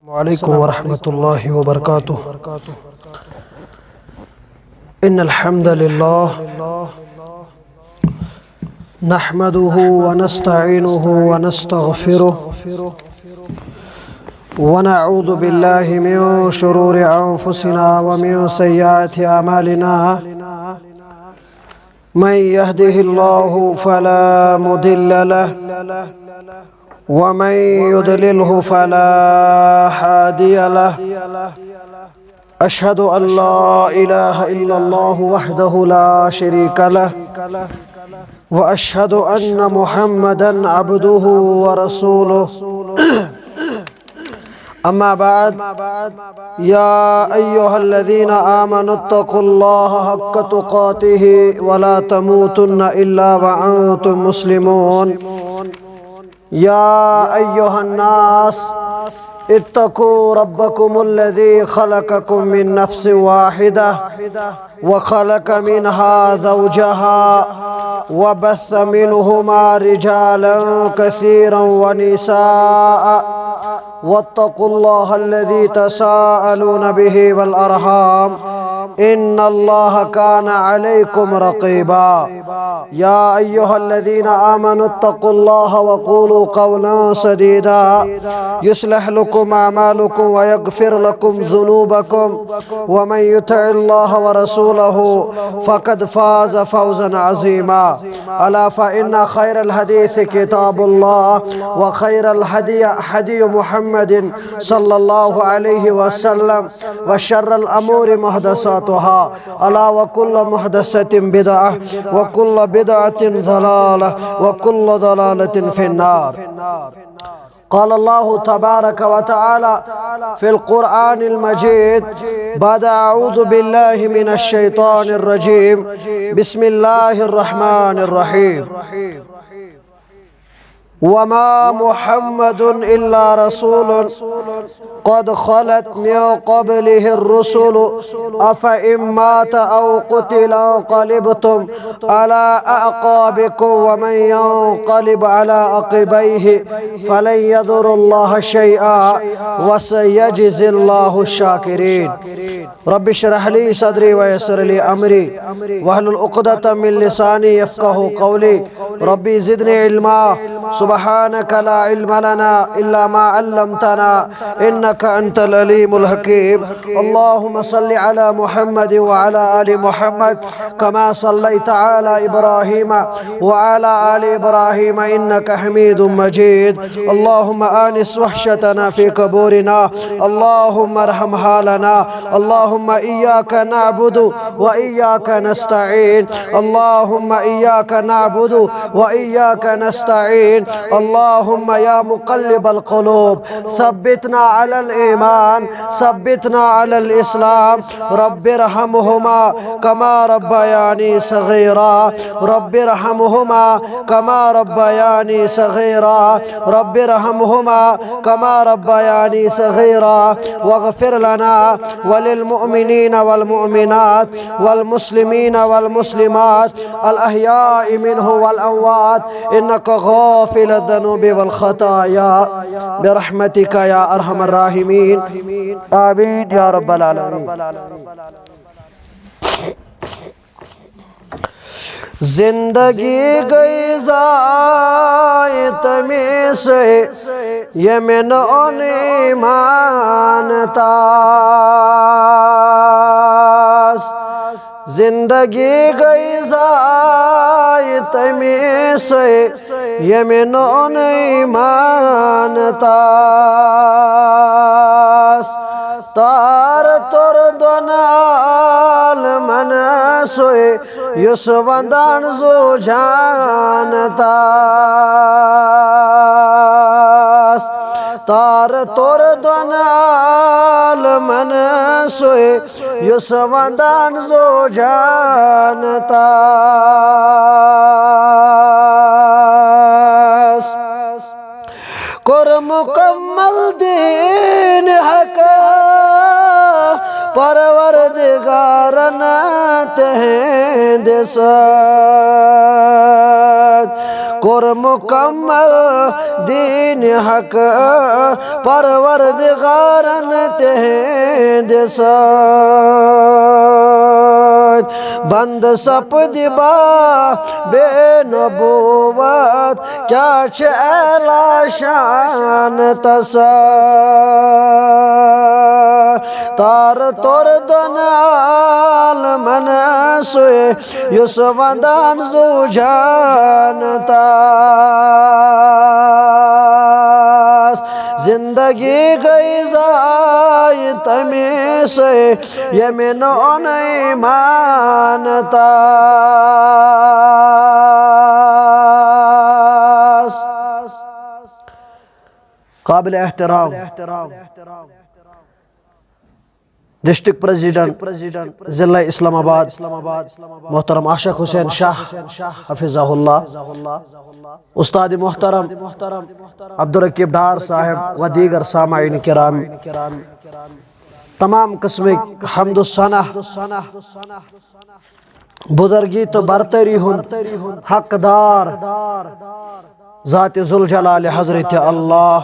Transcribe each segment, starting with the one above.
वालेकुम वरहमतुल्लाहि वबरकातुहू। इन्नल हम्दलिल्लाह नहमदुहु व नस्तईनुहु व नस्तगफिरुहु व नऊज़ु बिल्लाहि मिन शुरूरि अंफुसिना व मिन सय्यिआति अमालिना। मन यहदिहिल्लाहु फला मुदिल्ल लहु वमन युद्लिल्हु फला हादिय लहु। अशहदु अल्ला इलाहा इल्लल्लाहु वहदहु ला शरीका लहु व अशहदु अन्न मुहम्मदन अब्दुहु व रसूलुहु। अम्मा बाद या अय्युहल्लज़ीना आमनुत्तकुल्लाहा हक्क तुक़ातिहि व ला तमूतुन्ना इल्ला व अंतुम मुस्लिमून। या अय्युहन्नास इत्तकू रब्बकुमुल्लज़ी खलक़कुम मिन नफ्सिन वाहिदा व खलक़ मिनहा ज़ौजहा व बस्स मिनहुमा रिजालन कसीरन व निसाअ वत्तकुल्लाहल्लज़ी तसाअलून बिही वल अरहाम इन्नल्लाहा काना अलैकुम रक़ीबा। या अय्युहल्लज़ीना आमनुत्तकुल्लाहा व क़ूलू क़ौलन सदीदा युस्लिह लकुम अमालकुम व यग़फिर लकुम ज़ुनूबकुम व मन युतिइल्लाह व रसूलहु फ़क़द फ़ाज़ फ़ौज़न अज़ीमा। अला फ़इन्न खैरल हदीस किताबुल्लाह व खैरल हदी मुहम्मदिन सल्लल्लाहु अलैहि वसल्लम व शर्रल अमूरि मुहदसातुहा। अला व कुल्लु मुहदसतिन बिदअह व कुल्लु बिदअतिन ज़लालह व कुल्लु ज़लालतिन फ़िन्नार। क़ाल अल्लाहु तबारक व तआला फ़िल क़ुरआनिल मजीद बाद अऊज़ु बिल्लाहि मिनश शैतानिर रजीम बिस्मिल्लाहिर रहमानिर रहीम। वमा मुहम्मदुन इल्ला रसूलुन क़द ख़लत मिन क़ब्लिहिर रुसुल अफ़इन मात औ क़ुतिला इंक़लबतुम अला अअक़ाबिकुम व मन यंक़लिब अला अक़बैहि फ़लन यज़ुरुल्लाह शैअन व सयजज़िल्लाहु शाकिरीन। रब्बि इश्रह ली सदरी व यस्सिर ली अमरी वहलुल उक़दतम मिन लिसानी यफ़क़हू क़ौली। रब्बि ज़िदनी इल्मा सुब्हानक ला इल्म लना इल्ला मा अल्लमतना इन्नका अंतल अलीमुल हकीम। अल्लाहुम्मा सल्लि अला मुहम्मद व अला आलि मुहम्मद कमा सल्लैता अला इब्राहीम व अला आलि इब्राहीम इन्नका हमीदुम मजीद। अल्लाहुम्मा आनिस वहशतना फी क़बूरिना अल्लाहुम्मा अरहम हालना। अल्लाहुम्मा इय्याका नअबुदु व इय्याका नस्तईन। अल्लाहुम्मा इय्याका नअबुदु व इय्याका नस्तईन। अल्लाहुम्मा या मुक़ल्लिबल क़ुलूब सब्बितना अलल ईमान सब्बितना अलल इस्लाम। रब्बिरहमहुमा कमा रब्बयानी सग़ीरा रब्बिरहमहुमा कमा रब्बयानी सग़ीरा रब्बिरहमहुमा कमा रब्बयानी सग़ीरा वग़फ़िर लना वलिल मुअमिनीन वल मुअमिनात वल मुस्लिमीन वल मुस्लिमात अल अहयाइ मिनहुम वल अमवात इन्नका गाफ़िलुज़ ज़ुनूबि वल ख़ताया बिरहमतिका या अरहमर राहिमीन। आमीन या रब्बल आलमीन। जिंदगी गई ज़ाय तमी से ये मैंने नहीं मानता। जिंदगी गई ज़ाय तमी से ये मैंने नहीं मानता। तार तोर दोनाल मन सोए युस वंदान जो जानता। तार तोर दोनाल मन सोए युस वंदान जो जानता। कुर मुकम्मल दीन हक परवरदिगार न तें दिस कोर मुकम्मल दीन हक परवरदिगारन तेहंद साथ बंद सपदि बा बे नबूवत क्या ऐला शान तसा तार तोर दनाल मन सोए युस वंदान जो जानता जिंदगी गई जाए तमे से ये में नहीं मानता काबिल एहतराम डिस्ट्रिक्ट प्रेसिडेंट जिला इस्लामाबाद मोहतरम आशिक हुसैन शाह हफिज़हुल्लाह, उस्ताद मोहतरम अब्दुल रकीब डार साहब व दीगर सामाईन किराम, तमाम किस्म हम्दुस्सना बुजुर्गी तो बरतरी हकदार ज़ात जुल जलाल हज़रत अल्लाह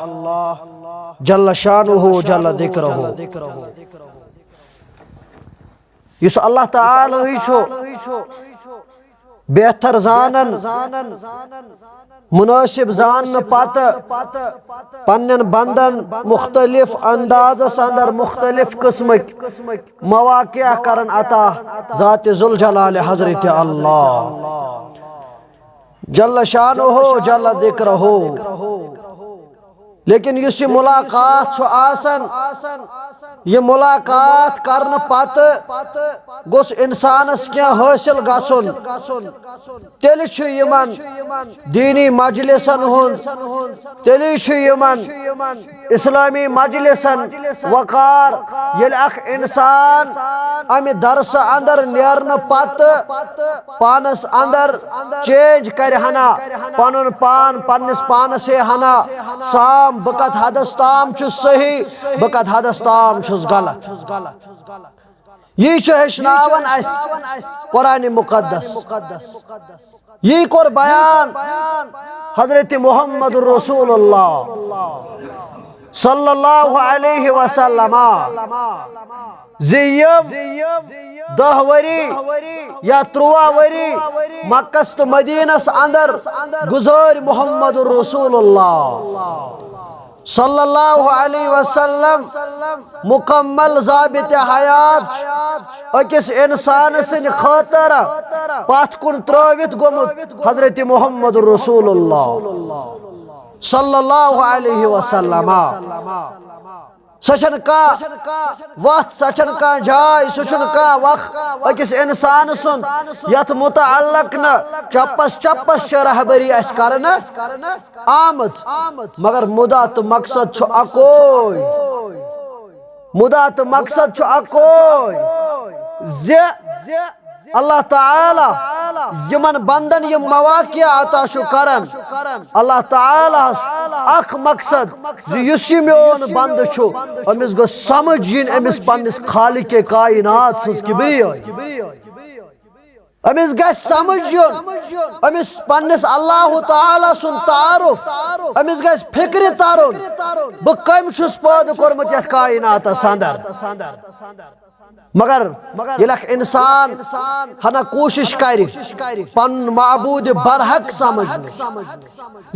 जल्ल शानुहु जल्ल दिक्रुहु युस अल्लाह ताला ही छो बेहतर जानन मुनासिब जान पत पन्न बंदन मुख्तलिफ अंदाज़स अंदर मुख्तलिफ किस्म मवाक़िया करन अता ज़ात जुल जलाल हज़रत अल्लाह जल्ल शानुहु जल्ल दिक्रुहु। लेकिन युस मुलाकात छो आसन ये मुलाकात करन पत गोस इंसानस क्या हासिल गसुन तेल छु यमन दीनी मजलिसन हुन तेल छु यमन इस्लामी मजलिसन वकार येल अख इंसान अमि दरस अंदर नेरन पत पानस अंदर चेंज कर हना पनुन पान पन्निस पानस हना साम बकत हदस ताम छु सही बकत हदस ताम छुस गलत ये हेचनावन कुरान मुकद्दस ये कोर बयान हजरत मोहम्मद रसूलुल्लाह सल्लल्लाहु अलैहि वसल्लम ज़ियम 10 वरी या 13 वरी मक्कस तो मदीनस अंदर गुज़ार मोहम्मद रसूलुल्लाह सल्लल्लाहु अलैहि वसल्लम मुकम्मल ज़ाबित हयात अकिस इंसान सिन खातर पाथ कुन त्रवित गोमुत हजरत मोहम्मद रसूलुल्लाह सल्लल्लाहु अलैहि वसल्लम सचन का वक्त सचन का जाय सचन का वक्त अकिस इंसान सुन यथ मुतअल्लिक न चप्पस रहबरी अस करन आमद मगर मुदा तो मकसद छु अकोय मुदा तो मकसद छु अकोय जे अल्लाह ताला यमन बंदन ये मवाक़िया अता छु करन अल्लाह ताला अख मकसद युस मोन बंद छु अमिस गो समझ यिन अमिस पन्निस खालिक कायनात सज किब्रिया अमिस गस समझ युन अमिस पन्निस अल्लाह ताला सुन तारुफ अमिस गस फिक्र तारुन ब कम छुस पैद कोरमत यथ कायनातस अंदर मगर यलख इंसान हना कोशिश कर पन माबूद बरहक समझ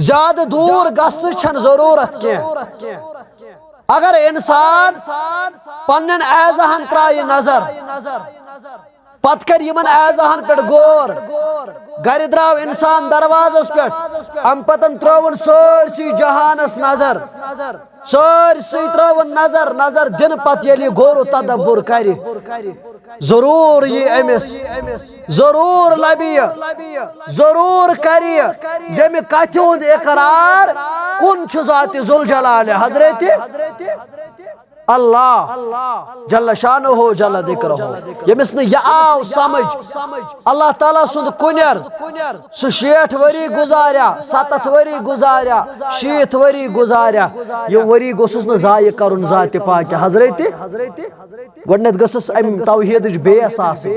ज्यादा दूर गसन छन जरूरत के अगर इंसान पन्न एजाहन त्राय नजर पत कर यमन एजाहन पे गौर घर द्राव इंसान दरवाजस पे अम पतन त्रोवन सरसी जहानस नजर सरसी त्रोवन नजर नजर दिन पत यलि गौर तदब्बुर कर जरूर ये अमिस जरूर लबी जरूर कर यम कथ हुंद इकरार कुन छु ज़ात जुल जलाल हजरत अल्लाह जल्ल शानुहु जल्ल दिक्रुहु यमिस न यह आव समझ अल्लाह ताला सुंद कुन्यर सु 60 वरी गुजारिया 70 वरी गुजारिया 60 वरी गुजारिया ये वरी गोसुस न जाय करुन जात पाक हजरत गडनत गसस अम तौहीद बेस आसे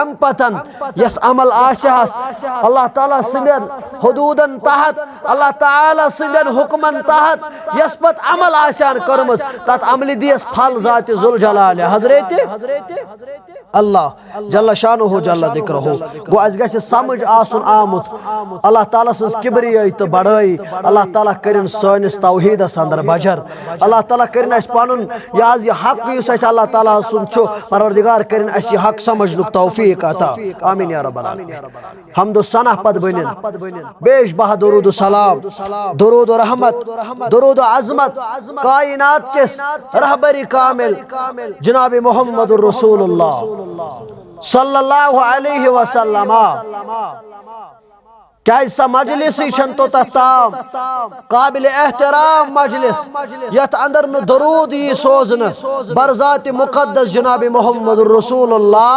अम पतन यस अमल आशहस अल्लाह ताला सुंदन हुदूदन तहत अल्लाह ताला सुंदन हुक्मन तहत यस पत अमल आशान करमस तत अमल दियस फल जात जुल जलाल हजरत अल्लाह जल्ल शानुहु जल्ल दिक्रुहु गो अस गछ समझ आसुन आमुत अल्लाह ताला सस किबरियाई तो बड़ाई अल्लाह ताला करिन सनिस तौहीदस अंदर बजर अल्लाह ताला करिन अस पनुन याज ये हक युस अस अल्लाह ताला सुन छु परवरदिगार करिन अस ये हक समझनुक तौफीक अता आमीन या रब्बल आलमीन हम्द सना पद बनिन बेश बहा दुरूद सलाम दुरूद रहमत दुरूद अजमत कायनात के रहबरी कामिल जनाब मुहम्मदुर रसूलुल्लाह सल्लल्लाहु अलैहि वसल्लम क्या सा मजलिस तो ताम काबिल एहतराम मजलिस यत अंदर न दरूद यी सोजन बरजात मुकद्दस जनाब मुहम्मदुर रसूलुल्लाह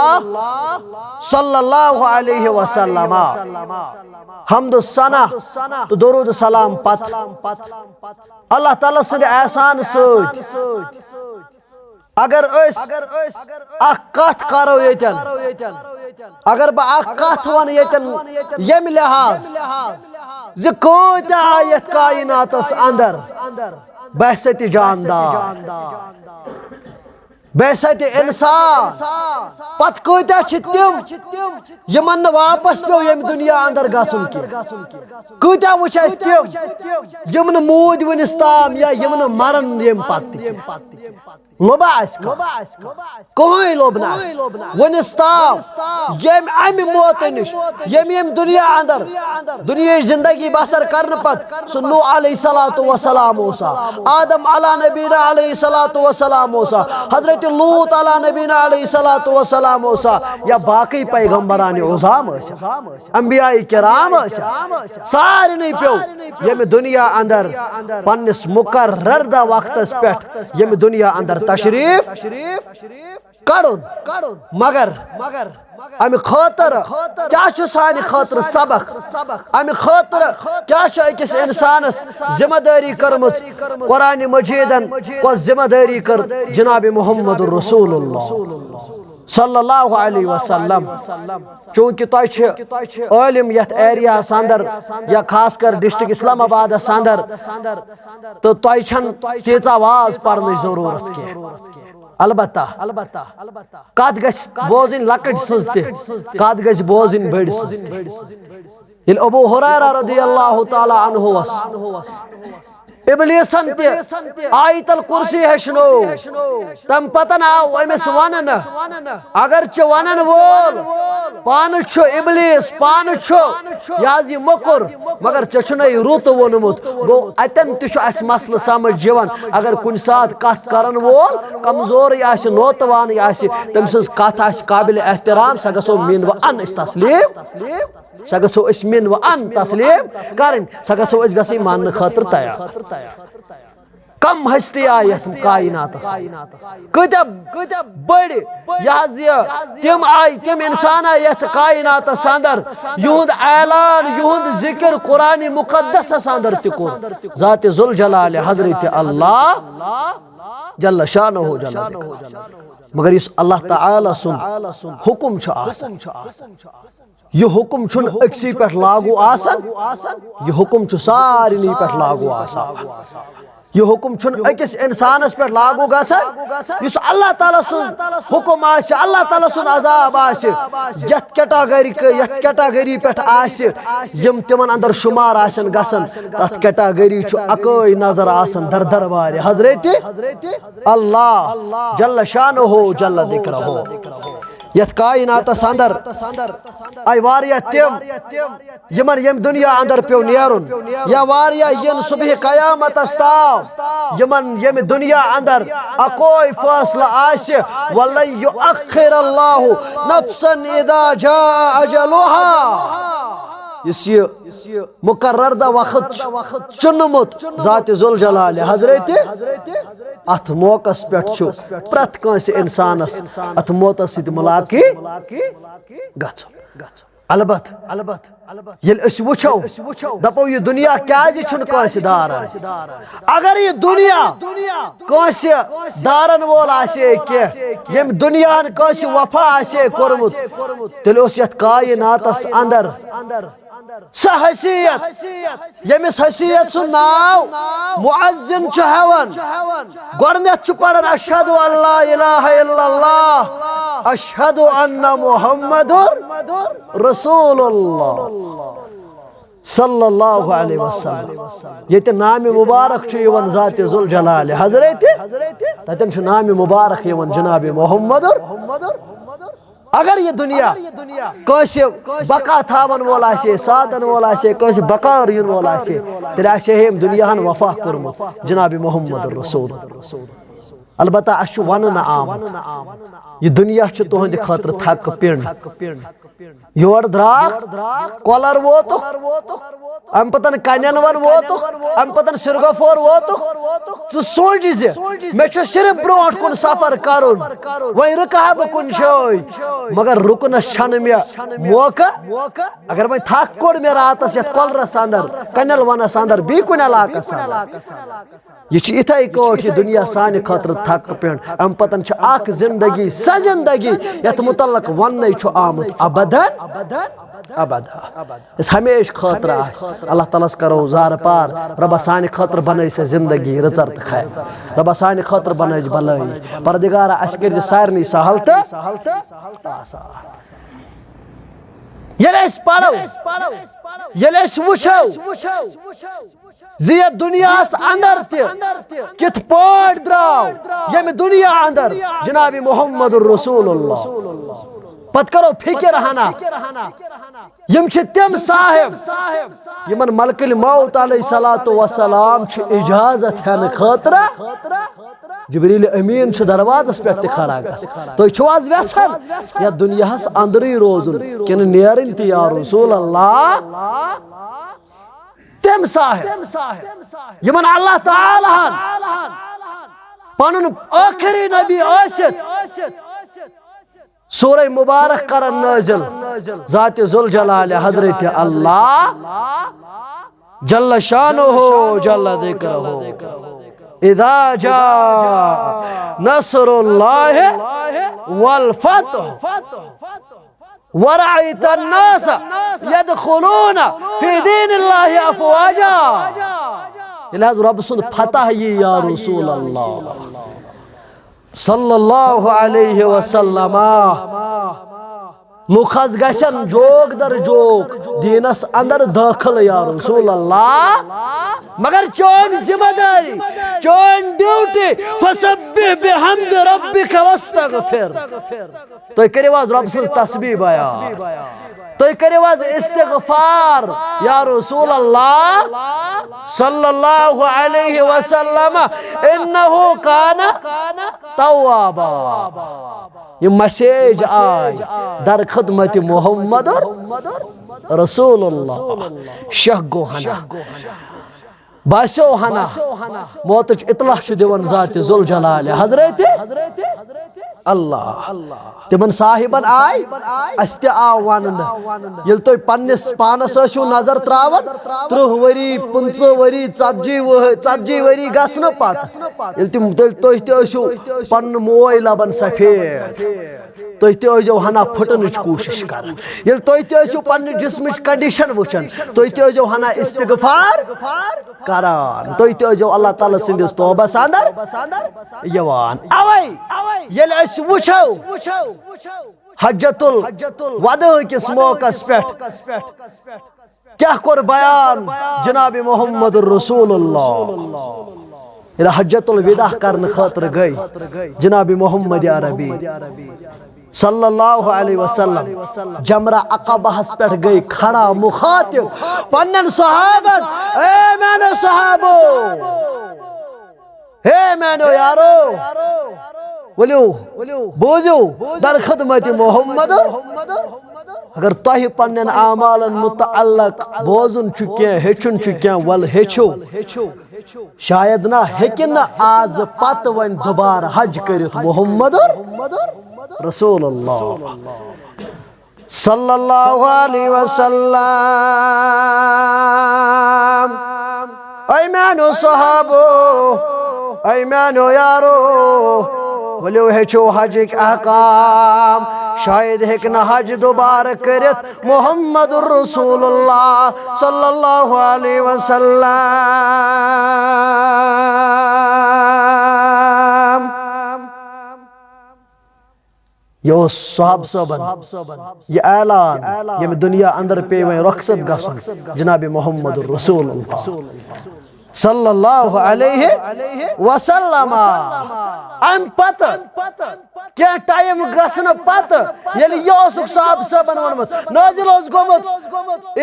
सल्लल्लाहु अलैहि वसल्लम हम्द सना तो दरूद सलाम पत अल्लाह ताला सद एहसान सद अगर कत करो यतन अगर बह कत वन यतन यम लिहाज ज कोता आयत कायनातस अंदर बहसत जानदार बहसत इंसान पत कोता तिम यमन वापस पे यम दुनिया अंदर गसन कोता वुच तिम यम मूद वनिस ताम या यम मरन यम पत लोबा कोई लोब ना वनिस ताम यम अमि मौत निश यम दुनिया अंदर दुनिया जिंदगी बसर करन पत सु नूह अलैहिस्सलातु वस्सलाम ओसा आदम अला नबीना अलैहिस्सलातु वस्सलाम ओसा हजरत लूत अला नबीना अलैहिस्सलातु वस्सलाम ओसा या बाकी पैगंबरान उज़ाम अंबियाए किराम सारे नहीं प्यो यम दुनिया अंदर पन्निस मुकर्रर दा वक्तस पेट यम दुनिया अंदर तशरीफ कड़ुन मगर अमि खतर क्या सानि खतर सबक अमि खतर क्या अकिस इंसानस जिम्मेदारी करमच कुरान मजीदन को जिम्मेदारी कर जनाब मुहम्मदुर रसूलुल्लाह सल्लल्लाहु अलैहि वसल्लम चूंकि तुम आलिम यथ एरिया अंदर या खास कर डिस्ट्रिक्ट इस्लामाबाद अंदर तो तुम तीचा वाज पढ़ने जरूरत की अलबत्ता कत गछ बोजिन लकट सज कत गछ बोजिन बड़ सज अबू हुरैरा रदियल्लाहु ताला अन्हु इब्लिसन आयतल कुर्सी हेशनो तम पतन आव अमिस वन अगर वन वोल पान इब्लिस पान याज मकुर मगर चे रुत वोनमुत गो अतन तस मसल समझ अगर कुन सात कत करन वोल कमजोर नोतवान तम सज कत काबिल एहतराम सह गो मिन व अन तस्लीम सह गो मिन व अन तस्लीम कर सह गो गई मान खतर तैयार कम हस्ती आयत कायनात कत बड़ तम आय तम इंसान आय कायनात अंदर युंद ऐलान युंद जिक्र कुरान मुकद्दस अंदर तुर जात जुल जलाल हजरत अल्लाह जल्ल शानुहु जल्ल मगर इस अल्लाह ताला सुन हुकुम यह हुकुम छुन अक्सी पे लागू आसन यह हुकुम छु सारिनी पे लागू आसन यह हुकुम छुन अकिस इंसानस पे लागू गसन युस अल्लाह ताला सुन हुकुम आसे अल्लाह ताला सुन अजाब आसे यथ कैटेगरी पे आसे यम तिमन अंदर शुमार आसन गसन तथ कैटेगरी छु अकई नजर आसन दर दर वारे हजरत अल्लाह जल्ल शानुहु जल्ल दिक्रुहु यथ कायनात अंदर आय वारिया तिम यमन यम दुनिया अंदर पे नेरुन या वारिया यन सुबह कयामत अस्ताव यमन यम दुनिया अंदर अकोई फैसला आशे वल्लन युअखिर अल्लाहु नफ्सन इदा जा अजलुहा मुकर्रर दा वक्त चुनमुत ज़ात ज़ुल जलाल हजरत अथ मौकस पे प्रत कंस इंसानस अथ मौतस सत मुलाकी अलबत ये वो दपो यह दुनिया क्या कंस दारन अगर यह दुनिया कंस दारन वोल यम दुनिया कंस वफा कोरमुत तेल कायनातस अंदर स हैसियत यमिस हैसियत सु नाव मुअज्जिन हवन गोडनेथ पढ़न अशहदु अल्ला इलाहा इल्लल्लाह अशहदु अन्ना मुहम्मदुर रसूलुल्लाह सल्लल्लाहु अलैहि वसल्लम ये नाम मुबारक ज़ात ज़ुल जलाल हजरत ततन नाम मुबारक जनाब मुहम्मदुर अगर ये दुनिया कंस बका थावन वोल सादन वोल कंस बकार इन वोल तेल हम दुनिया वफा कोरमुत जनाब मुहम्मदुर रसूल अलबत्ता अश वन आमत यह दुनिया तुहद खतर थक पिण योर द्राक कलर वोत अम पतन कन वन वोत अम पतन सिरगफोर वोत सोच मे सिर्फ ब्रोट कुन सफर कर वह रुका बह कुन जाय मगर रुकनस मे मौका अगर वह थक कोर मे रातस ये कलरस अंदर कनल वनस अंदर बी कुन इलाकस यह इथे कौट यह दुनिया सान खतर थक पिण अम पतन जिंदगी स जिंदगी यथ मुतल्लक वन आमुत अबदन अबदा इस हमेश खतर अल्लाह ताला करो जार पार रबा सान खतर बन से जिंदगी रचर तो खैर रबा सान खतर बन भलाई परदिगारा अस कर सारे सहल तो पढ़ो वो दुनिया अंदर कित पट द्राव यम दुनिया अंदर जनाब मुहम्मदुर रसूलुल्लाह पत करो फिक्र हना यम तम साहिब यमन मलकुल मौत अलैहिस्सलातु वस्सलाम इजाजत हन खतर जिब्रील अमीन दरवाजस पे खड़ा तुम वेछन या दुनिया अंदर रोजुन किन नेरन त या रसूल अल्लाह तम साहिब यमन अल्लाह ताला पनुन आखिरी नबी आसित सूरह मुबारक करन नाज़िल ज़ात ज़ुल जलाल हजरत अल्लाह जल्ल शानुहु जल्ल ज़िक्रुहु इज़ा जा नस्रुल्लाहि वल फतह वरअयत अन्नास यदखुलूना फी दीनिल्लाहि अफ़वाजा इलाज रब सुन फतह या रसूल अल्लाह सल्लल्लाहु अलैहि वसल्लम लुखस गसन जोग दर जोग दीनस अंदर दाखिल या रसूल अल्लाह मगर चोन जिम्मेदारी चोन ड्यूटी फसब्बिह बिहम्द रब्बिक वस्तगफिर तो करिवाज रब सज तस्बीह बयान तो करिवाज इस्तिगफार या रसूल अल्लाह सल्लल्लाहु अलैहि वसल्लम इन्नहु काना तव्वाबा ये मैसेज आज दर खिदमत मुहम्मद रसूलुल्लाह शह गो हना बासो हना मौत इतला दिवन ज़ात ज़ुल जलाल हजरत अल्लाह तिमन साहिबन आय अस त आव वन ये तुम पन्निस पानस नजर त्रावन 30 वरी 50 वरी 40 वरी गसन पत पन मोय लबन सफेद तुम तजो हना फटन कोशिश कर तुम पन्ने जिस्म कंडीशन वुचन तुम तजो हना इस्तिगफार करान तुम तजो अल्लाह ताला सिंदिस तौबस अंदर यवान अवै येल अस वुचो हज्जतुल वदा किस मौकस पेट क्या कोर बयान जनाब मुहम्मदुर रसूलुल्लाह हज्जतुल विदा करन खातिर गई जनाब मोहम्मद अरबी सल्लल्लाहु अलैहि वसल्लम जमरा अक़बहस पे गई खड़ा मुखातिब पन्नन सहाबत ए मैंने सहाबो हे मैंने यारो बोलो बोझो दर खिदमत मोहम्मद अगर तुह पन्न आमालन मुतअल्लक बोजुन हेचुन वल हेचो शायद ना हेकिन ना आज पत वन दोबारा हज करित मोहम्मद रसूलुल्लाह सल्लल्लाहु अलैहि वसल्लम। ऐ मानो सहाबो ऐ मानो यारो वलो हेचो हज अहकाम शायद हेकना हज दोबारा करित मोहम्मद रसूलुल्लाह सल्लल्लाहु अलैहि वसल्लम। यो साहब सबन ये ऐलान ये दुनिया अंदर पे वही रखसत गसन जनाब मोहम्मद रसूलुल्लाह सल्लल्लाहु अलैहि वसल्लम। अम पत क्या टाइम गसन पत यलि योसुक साहब सबन वनमत नाजिल ओस गोमत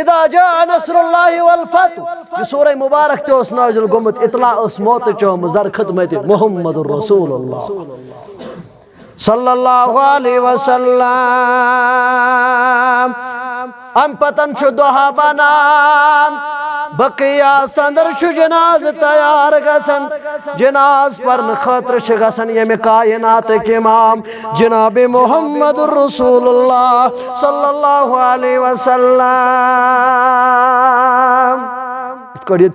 इदा जा नसरुल्लाहि वल फतह ये सूरह मुबारक ते ओस नाजिल गोमत इतला ओस मौत चोम जर खिदमत मोहम्मद रसूलुल्लाह सल्लल्लाहु अलैहि वसल्लम। अम पतन छु दोहा बनान बकिया संदर छु जनाज तैयार गसन जनाज परन खतर छु गसन यमे कायनात के इमाम जनाब मोहम्मद रसूलुल्लाह सल्लल्लाहु अलैहि वसल्लम।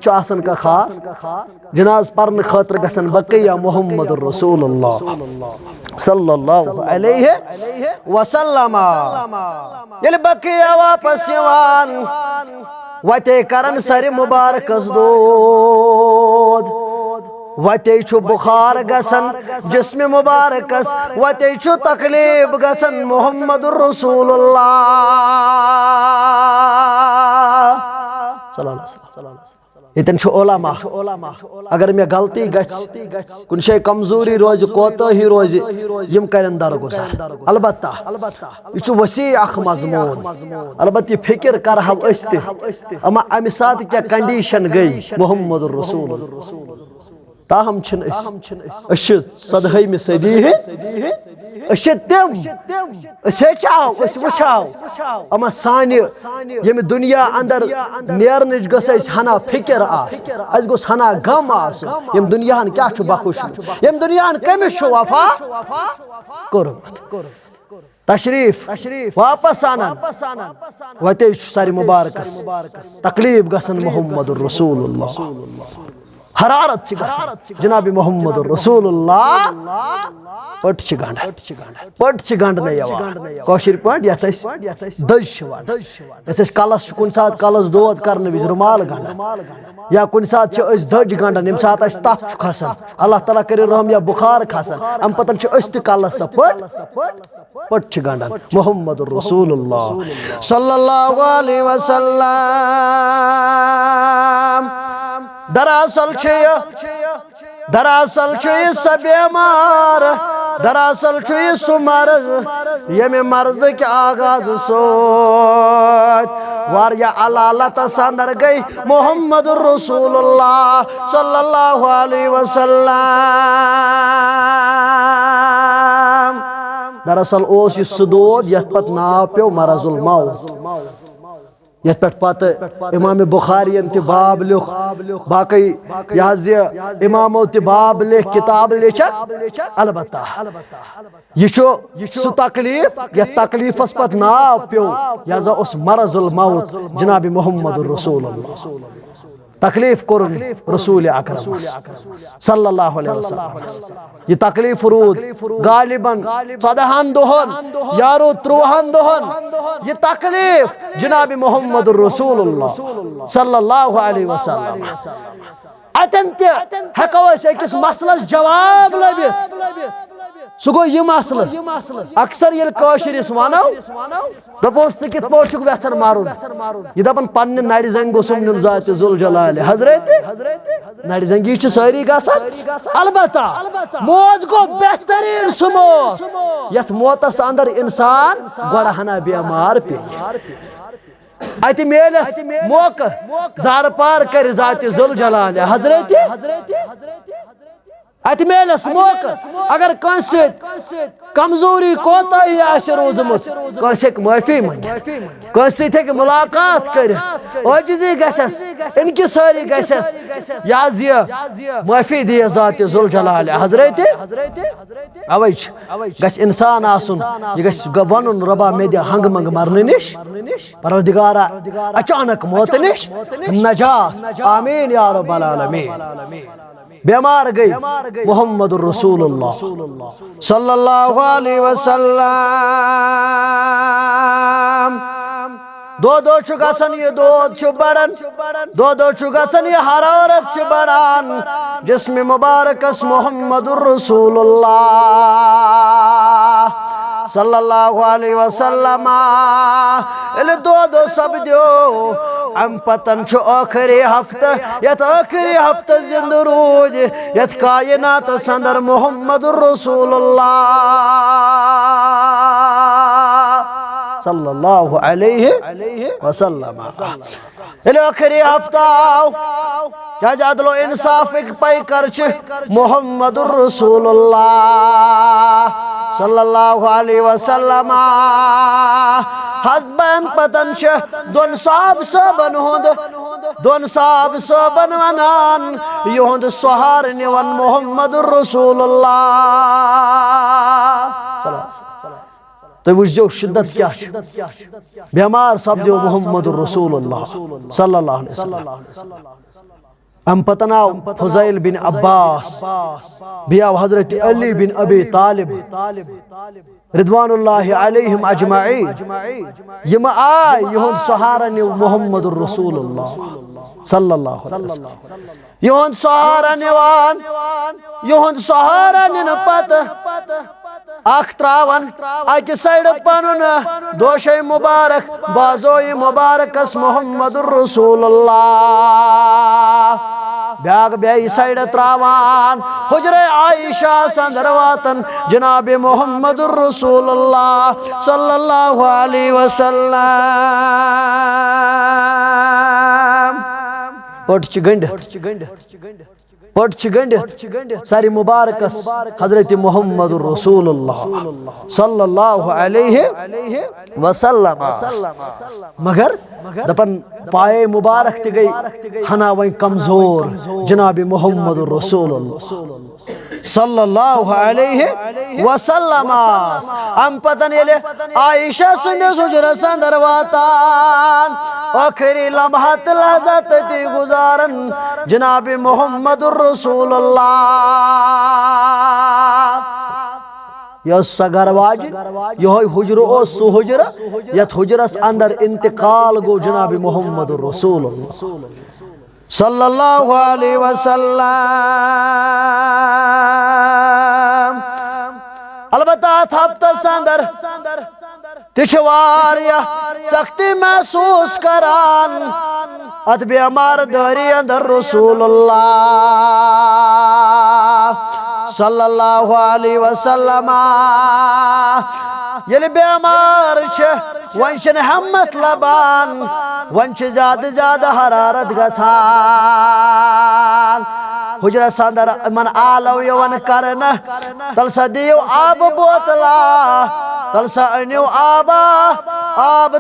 आसन का खास जनाज परन खतर गसन बकिया मोहम्मद रसूलुल्लाह सल्लल्लाहु अलैहि वसल्लम। यलि बकिया वापस यवान वते करन सर मुबारक दूध वते छु बुखार गसन जिस्म मुबारकस वते छु तकलीफ गसन मोहम्मद रसूलुल्लाह सल्लल्लाहु अलैहि वसल्लम। इतन ओलामा अगर मे गलती कुन शे कमजोरी रोज कोताही रोज यम करन दरगुजर अलबत्ता यह वसी अख मजमून अलबत्ता यह फिक्र कर हम अमा अमि साथ क्या कंडीशन गई मोहम्मद रसूल ताहम सदहमी सदी तम वुचाओ अमा सान यम दुनिया अंदर नेरन गस हना फिक्र आस गोस हना गम आस यम दुनिया क्या बखुश यम दुनिया कमिस वफा कोरमत तशरीफ वापस आनन वते सर मुबारकस तकलीफ गसन मोहम्मद रसूलुल्लाह हरारत जनाब मोहम्मद रसूलुल्लाह पट गंड कौशिर पट दज कलस कुन सात कलस दोद कर रुमाल गंड या कुन सात दज गंडन यम सात तफ खसान अल्लाह ताला कर रहम या बुखार खसान अम पतन कलस पट गंडन मोहम्मद रसूलुल्लाह सल्लल्लाहु अलैहि वसल्लम। दरअसल सबेमार दरअसल सुमर्ज यमे मर्ज के आगाज सोच वारिया अलालत संदर गई मोहम्मद रसूलुल्लाह सल्लल्लाहु अलैहि वसल्लम। दरअसल ओस सुदोद यथ पत नाव पे मरजुल मौत यथ पत इमाम बुखारियन ते बाब लिख बाकी इमामो ते बाब लिख किताब लिखा अलबत्ता यह सु तकलीफ यथ तकलीफस पत नाव पे यह उस मरजुल मौत जनाब मोहम्मद रसूलुल्लाह तकलीफ कोर रसूल अकरम सल्लल्लाहु अलैहि वसल्लम। यह तकलीफ रूद गालिबन 14 दोहन यारो 13 दोहन यह तकलीफ जनाब मोहम्मद रसूलुल्लाह सल्लल्लाहु अलैहि वसल्लम। अतन हेको अकिस मसलस जवाब लबित सह गो यह मसल अक्सर ये कशिरिस वनो दपोस थ कित पोचुक वेसन मारुन यह दपन पन्ने नड़ जंग गोसुम नुन जात जुल जलाल हजरत नड़ जंगी छ सारी गसन अलबत्ता मौत गो बेहतरीन सह मौत यथ मौतस अंदर इंसान गोड़ हना बेमार पे अत मेलस मौका जार पार कर जात जुल जलाल हजरत अत मेलस मौका अगर कंस कमजोरी कोताही आशे रोजमत कंस माफी मंग कंस मुलाकात कर आजिजी गसस इनकी सारी गसस याज माफी दिए ज़ात ज़ुल जलाल हजरत अवै गस इंसान आसुन यह गस वनुन रबा मे दे हंग मंग मरने निश परवरदिगारा अचानक मौत निश नजात आमीन या रब्बल आलमीन। बीमार गई मुहम्मदुर रसूलुल्लाह सल्लल्लाहु अलैहि वसल्लम दो छु गसन ये दूध छु बड़न दो छु गसन ये हरारत छु बड़ान जिस्म मुबारकस मुहम्मदुर रसूलुल्लाह सल्लल्लाहु अलैहि वसल्लम एले दो सब दियो अम पतन छु आखिरी हफ्ता यत आखिरी हफ्ता जिंद रोज यत कायनात संदर मुहम्मदुर रसूलुल्लाह सल्लल्लाहु अलैहि वसल्लम एले आखिरी हफ्ता क्या जादलो इंसाफ एक पाई करच मुहम्मदुर रसूलुल्लाह सल्लल्लाहु अलैहि वसल्लम हजबन पतन दोन साहब सबन वनान युहद सोहार निवन मुहम्मदुर रसूलुल्लाह तो वुझो शिद्दत क्या बीमार सपदो मुहम्मदुर रसूलुल्लाह सल्लल्लाहु अलैहि वसल्लम अम पतनाव फुज़ैल बिन अब्बास बिया हजरत अली बिन अबी तालिब रिदवानुल्लाहि अलैहिम अजमईन यम आय युहद सहारा नि मुहम्मदुर रसूलुल्लाह सल्लल्लाहु अलैहि वसल्लम युहद सहारा निवान युहद सहारा निन पत अख त्रावन अक साइड पनुन दोशे मुबारक बाजोई मुबारकस मुहम्मदुर रसूलुल्लाह ब्याग ब्याई साइड त्रावान हुजरे आयशा संदर वातन जनाब मुहम्मदुर रसूलुल्लाह सल्लल्लाहु अलैहि वसल्लम पटच गंड सारी मुबारकस हजरत मुहम्मदुर रसूलुल्लाह सल्लल्लाहु अलैहि वसल्लम मगर दपन पाए मुबारक ते गई हना वही कमजोर जनाब मुहम्मदुर रसूलुल्लाह सल्लल्लाहु अलैहि वसल्लम अम पतन येले आयशा सुने सुजरा संदर वातान आखिरी लम्हात लहज़त ती गुजारन जनाब मुहम्मदुर रसूलुल्लाह यह सगरवाज यह हुजर ओ सुहुजर यत हुजरस अंदर इंतकाल गो जनाब मुहम्मदुर रसूलुल्लाह सल्लल्लाहु अलैहि वसल्लम अलबत्ता हफ्ता संदर तिशवारिया सख्ती महसूस करान अत बेमार दरी अंदर रसूलुल्लाह सल्लल्लाहु अलैहि वसल्लम ये बेमार वन हिम्मत लबान वन ज्यादा हरारत गछान हुजरा संदर मन आलव यवन करन तल सा दियो आब बोतला तल सा अनियो आब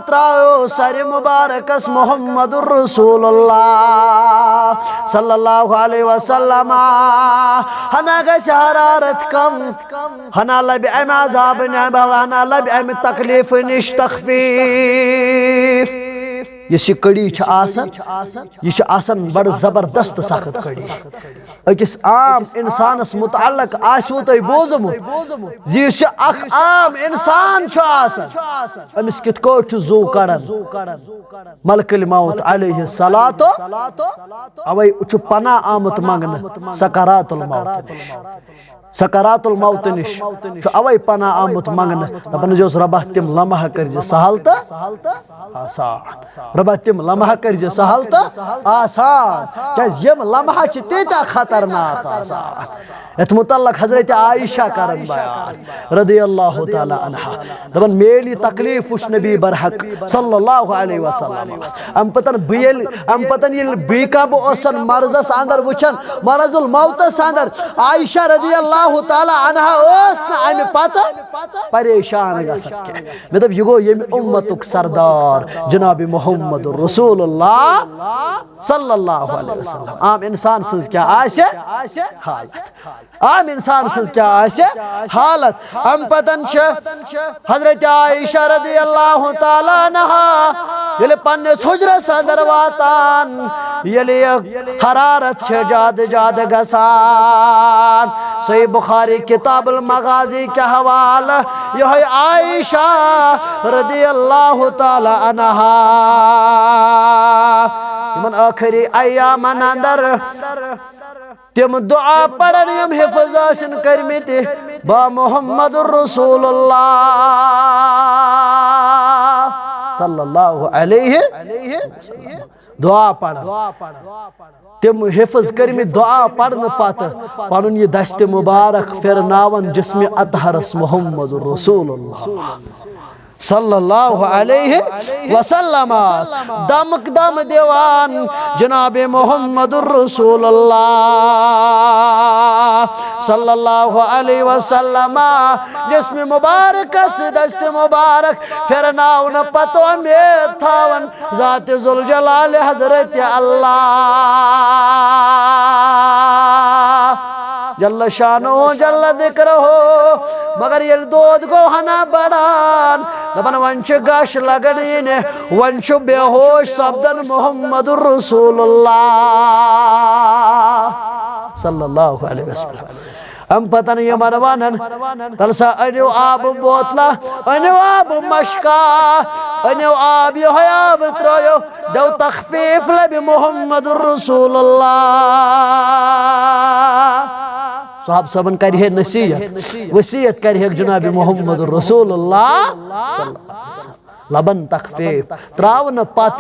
त्राओ सर मुबारकस मुहम्मदुर रसूलुल्लाह सल्लल्लाहु अलैहि वसल्लम हना गछ हरारत कम हना लब अम अज़ाब न हना लब अम तकलीफ निश तखफीफ यह कड़ी यह बड़ जबरदस्त सख्त कड़ी अकिस आम इंसानस मुतअल्लिक आसवो तुह बोजमुत यह आम इंसान अमिस कित जू कड़न मलकुल मौत अलैहि सलातो अवै पना आमुत मंगन सकरातुल मौत। सकरातुल मौत निश अवै पना आमुत मंगन दपन जोस रबा तिम लम्हा कर सहल तो आसान रबा तिम लम्हा कर सहल तो आसान क्या यम लम्हा तीता खतरनाक आसान यथ मुतल्लक हजरत आयशा करन बयान रदियल्लाहु ताला अन्हा दपन मेली तकलीफ उस नबी बरहक सल्लल्लाहु अलैहि वसल्लम अम पतन ये बीका ओसन मर्जस अंदर वुचन मरजुल मौतस अंदर आयशा रदियल्लाहु ताला अन्हा ओस न अमि पत परेशान गसन के मे दप यगो यम उम्मतुक सरदार जनाब मोहम्मद रसूलुल्लाह सल्लल्लाहु अलैहि वसल्लम आम इंसान सज क्या आसे हालत आम इंसान सज क्या आसे हालत अम पतन हजरत आयशा रदियल्लाहु ताला अन्हा ये पन्ने हुजरस अंदर वातान ये हरारत जाद जाद गसान सही बुखारी किताबुल मगाजी के हवाला यह आयशा रदियल्लाहु ताला अन्हा मन आखिरी अय्यामन अंदर तिम दुआ पढ़न यम हिफज आसन करमिति बा मुहम्मदुर रसूलुल्लाह सल्लल्लाहु अलैहि दुआ पढ़ तिम हिफज करमि दुआ पढ़न पत पनुन ये दस्त मुबारक फिरनावन जिसमें अतहरस मुहम्मदुर रसूलुल्लाह सल्लल्लाहु अलैहि वसल्लम दमक दम देवान जनाब मोहम्मदुर रसूलुल्लाह सल्लल्लाहु अलैहि वसल्लम जिसमें मुबारक दस्त मुबारक फिरनावन पतो में थावन जात जुल जलाल हजरत अल्लाह जल्ल शानो जल्ल जिक्र हो मगर ये दोद गो हना बड़ान दपन वंश गश लगन ने वंश बेहोश सब्दन मोहम्मदुर रसूलुल्लाह सल्लल्लाहु अलैहि वसल्लम हम पतन ये मनवानन तलसा अनु आब बोतला अनु आब मशका अनु आब यो आब त्रोयो दो तखफीफ लबि मोहम्मदुर रसूलुल्लाह साहब सबन करिए नसीहत वसीयत करिए जनाब मोहम्मद रसूलुल्लाह लबन तखफीफ त्रावन पत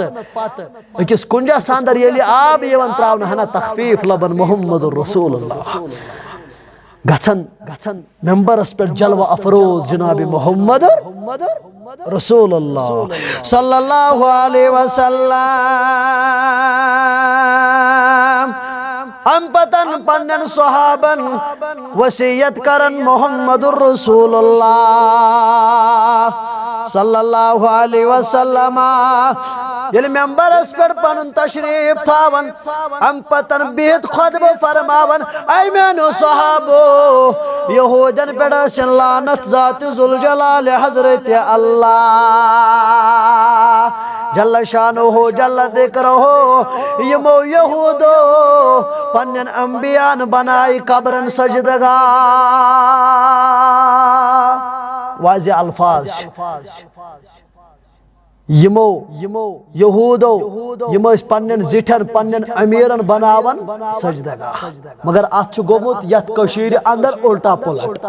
अकिस कुंजा सांदर ये आब यवन त्रावन हना तखफीफ लबन मोहम्मद रसूलुल्लाह गछन मेंबरस पे जलवा अफरोज जनाब मोहम्मद रसूलुल्लाह सल्लल्लाहु अलैहि वसल्लम हम पतन पन्नन सहाबन वसीयत करन मोहम्मदुर रसूलुल्लाह सल्लल्लाहु अलैहि वसल्लम ये मेंबरस पर पनुन तशरीफ थावन हम पतन बिहत खुतब फरमावन ऐ मेनो सहाबो यहूदन पे लानत जात जुल जलाल हजरत अल्लाह जल्ल शानो हो जल्ल जिक्र हो यमो यहूदो पन्नन अंबियान बनाई कब्रन सजदगा वाज़े अल्फाज यमो यहूदो यमो पन्नन जिठन पन्नन अमीरन बनावन सजदगा मगर अत गोमुत यत कशीर अंदर उल्टा पुलट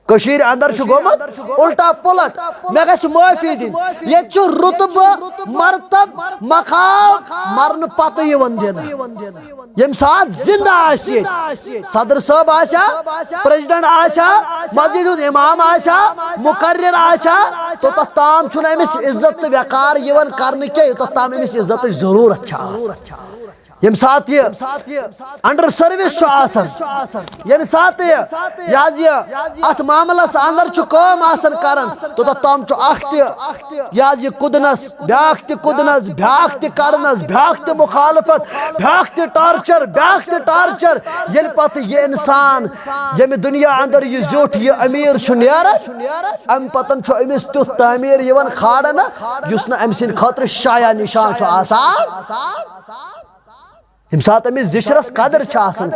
कशीर अंदर गोमुत उल्टा पुलट मे गस माफी दिन ये रुतब मरतब मकाम मरन पत दिन यम साथ जिंदा सदर साहब आशा प्रेसिडेंट आशा मस्जिद इमाम आशा मुकर्रिर आशा तो ताम अमिस इज्जत तो वकार यवन करने के ताम अमिस इज्जत जरूरत यम साथ ये अंडर सर्विस यम साथ अत मामलस अंदर कम करन तो ताम ये कुदनस ब्याख त कुदनस ब्याख त करनस ब्याख त मुखालफत ब्याख त टार्चर ये पत ये इंसान यम दुनिया अंदर ये जोट ये अमीर अम पतन अमिस तुथ तामीर यवन खाड़न युस न अम सिंद खतर शाया निशान आसान यम साथ अमिस जिशरस कदर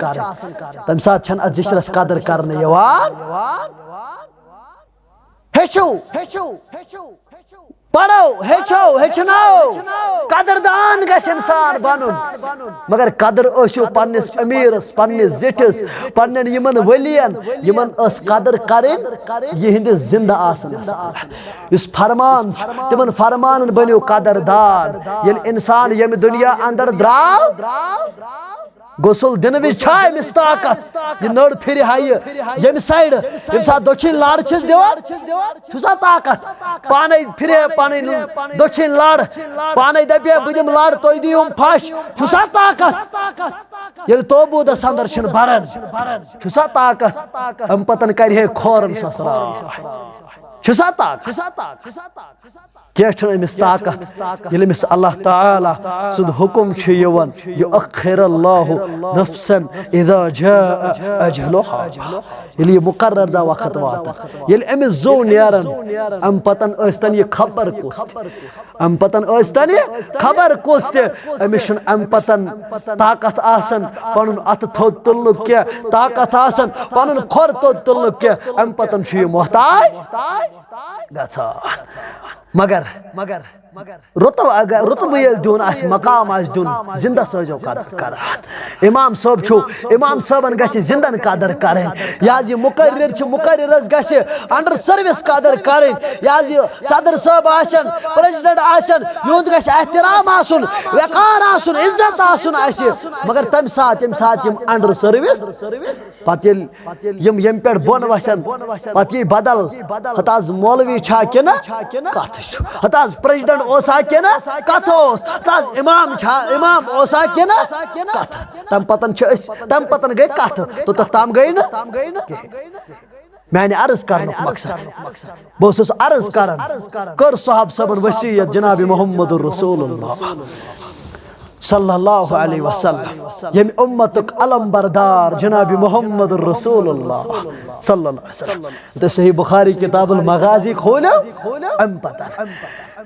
कर तम साथ जिशरस कदर करने हेचो पढ़ो हेचो हेचनाओ कदरदान गैस इंसान बनन मगर कदर ओशो पन्निस अमीरस पन्निस जिठिस पन्नन यमन वलियन यमन अस कदर करें यहिंद जिंदा आसन इस फरमान तिमन फरमान बनियो कदरदार येल इंसान यम दुनिया अंदर द्राव गोसल दिन विच ताकत यह नड़ फिर हाय यम साइड यम सा दक्षिण लाड़ छस दिवान छुसा ताकत पाने फिर पाने दक्षिण लाड़ पाने दपे बुदिम लाड़ तोय दियुम फश छुसा ताकत ये तोबूद अंदर छन बरन छुसा ताकत हम पतन कर हे खोरन ससरा छुसा ताकत क्या अमिस ताकत यमिस अल्लाह ताला सुद हुकुम यवन युअख्खिरुल्लाहु नफ्सन इज़ा जाअ अजलुहा ये मुकर्रर दा वक्त वात ये अमिस जो नेरन अम पतन अस्तन ये खबर कुस्त अम पतन अस्तन ये खबर कुस्त अमिस अम पतन ताकत आसन पनुन अत थोद तुल्लुक के ताकत आसन पनुन खोर थोद तुल्लुक के अम पतन छु ये मोहताज गछा मगर रुतब ये दुन आस मकाम आस दुन जिंदा सजो कदर करान इमाम साहब छु इमाम साहबन गसे जिंदन कदर करें याज मुकर्रिर छु मुकर्रिरस गसे अंडर सर्विस कदर करें याज सदर साहब आसन प्रेसिडेंट आसन युंद गसे एहतराम आसन वकार आसन इज्जत आसन आसे मगर तम साथ यम अंडर सर्विस पतिल यम पे बोन वसन पति बदल हताज मौलवी छा के ना कथ छु हताज प्रेसिडेंट ओसा के ना कथ ओस हताज इमाम ओसा के ना कथ तम पतन गई कथ तो तम गई ना मैंने अर्ज कर मकसद बहुत अर्ज कर साहब सबन वसीयत जनाब मोहम्मद रसूलुल्लाह सल्लल्लाहु अलैहि वसल्लम यम उम्मतक अलम बरदार जनाब मोहम्मद रसूलुल्लाह सल्लल्लाहु अलैहि वसल्लम तो सही बुखारी किताबुल मगाजी खोलो अम पता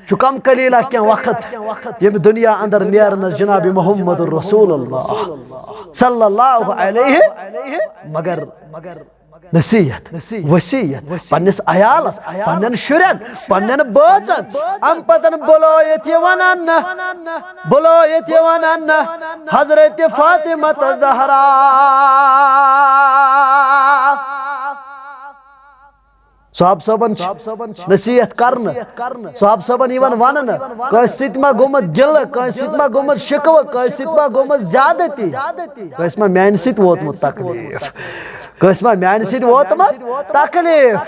चुकम कलीला क्या वक्त यम दुनिया अंदर नेरन जनाब मोहम्मद रसूलुल्लाह सल्लल्लाहु अलैहि मगर नसीहत वसीयत पन्निस अयालस पन्नन शुरन पन्नन बाचन अम पतन बोलोयत वनन हजरत फातिमा ज़हरा साहब सबन नसीहत करन साहब सबन इवन वनन कस सितमा गोमत गिल कस सितमा गोमत शिकव कस सितमा गोमत ज्यादती कस मा मैन सित वोतमत तकलीफ कस मा मैन सित वोतमत तकलीफ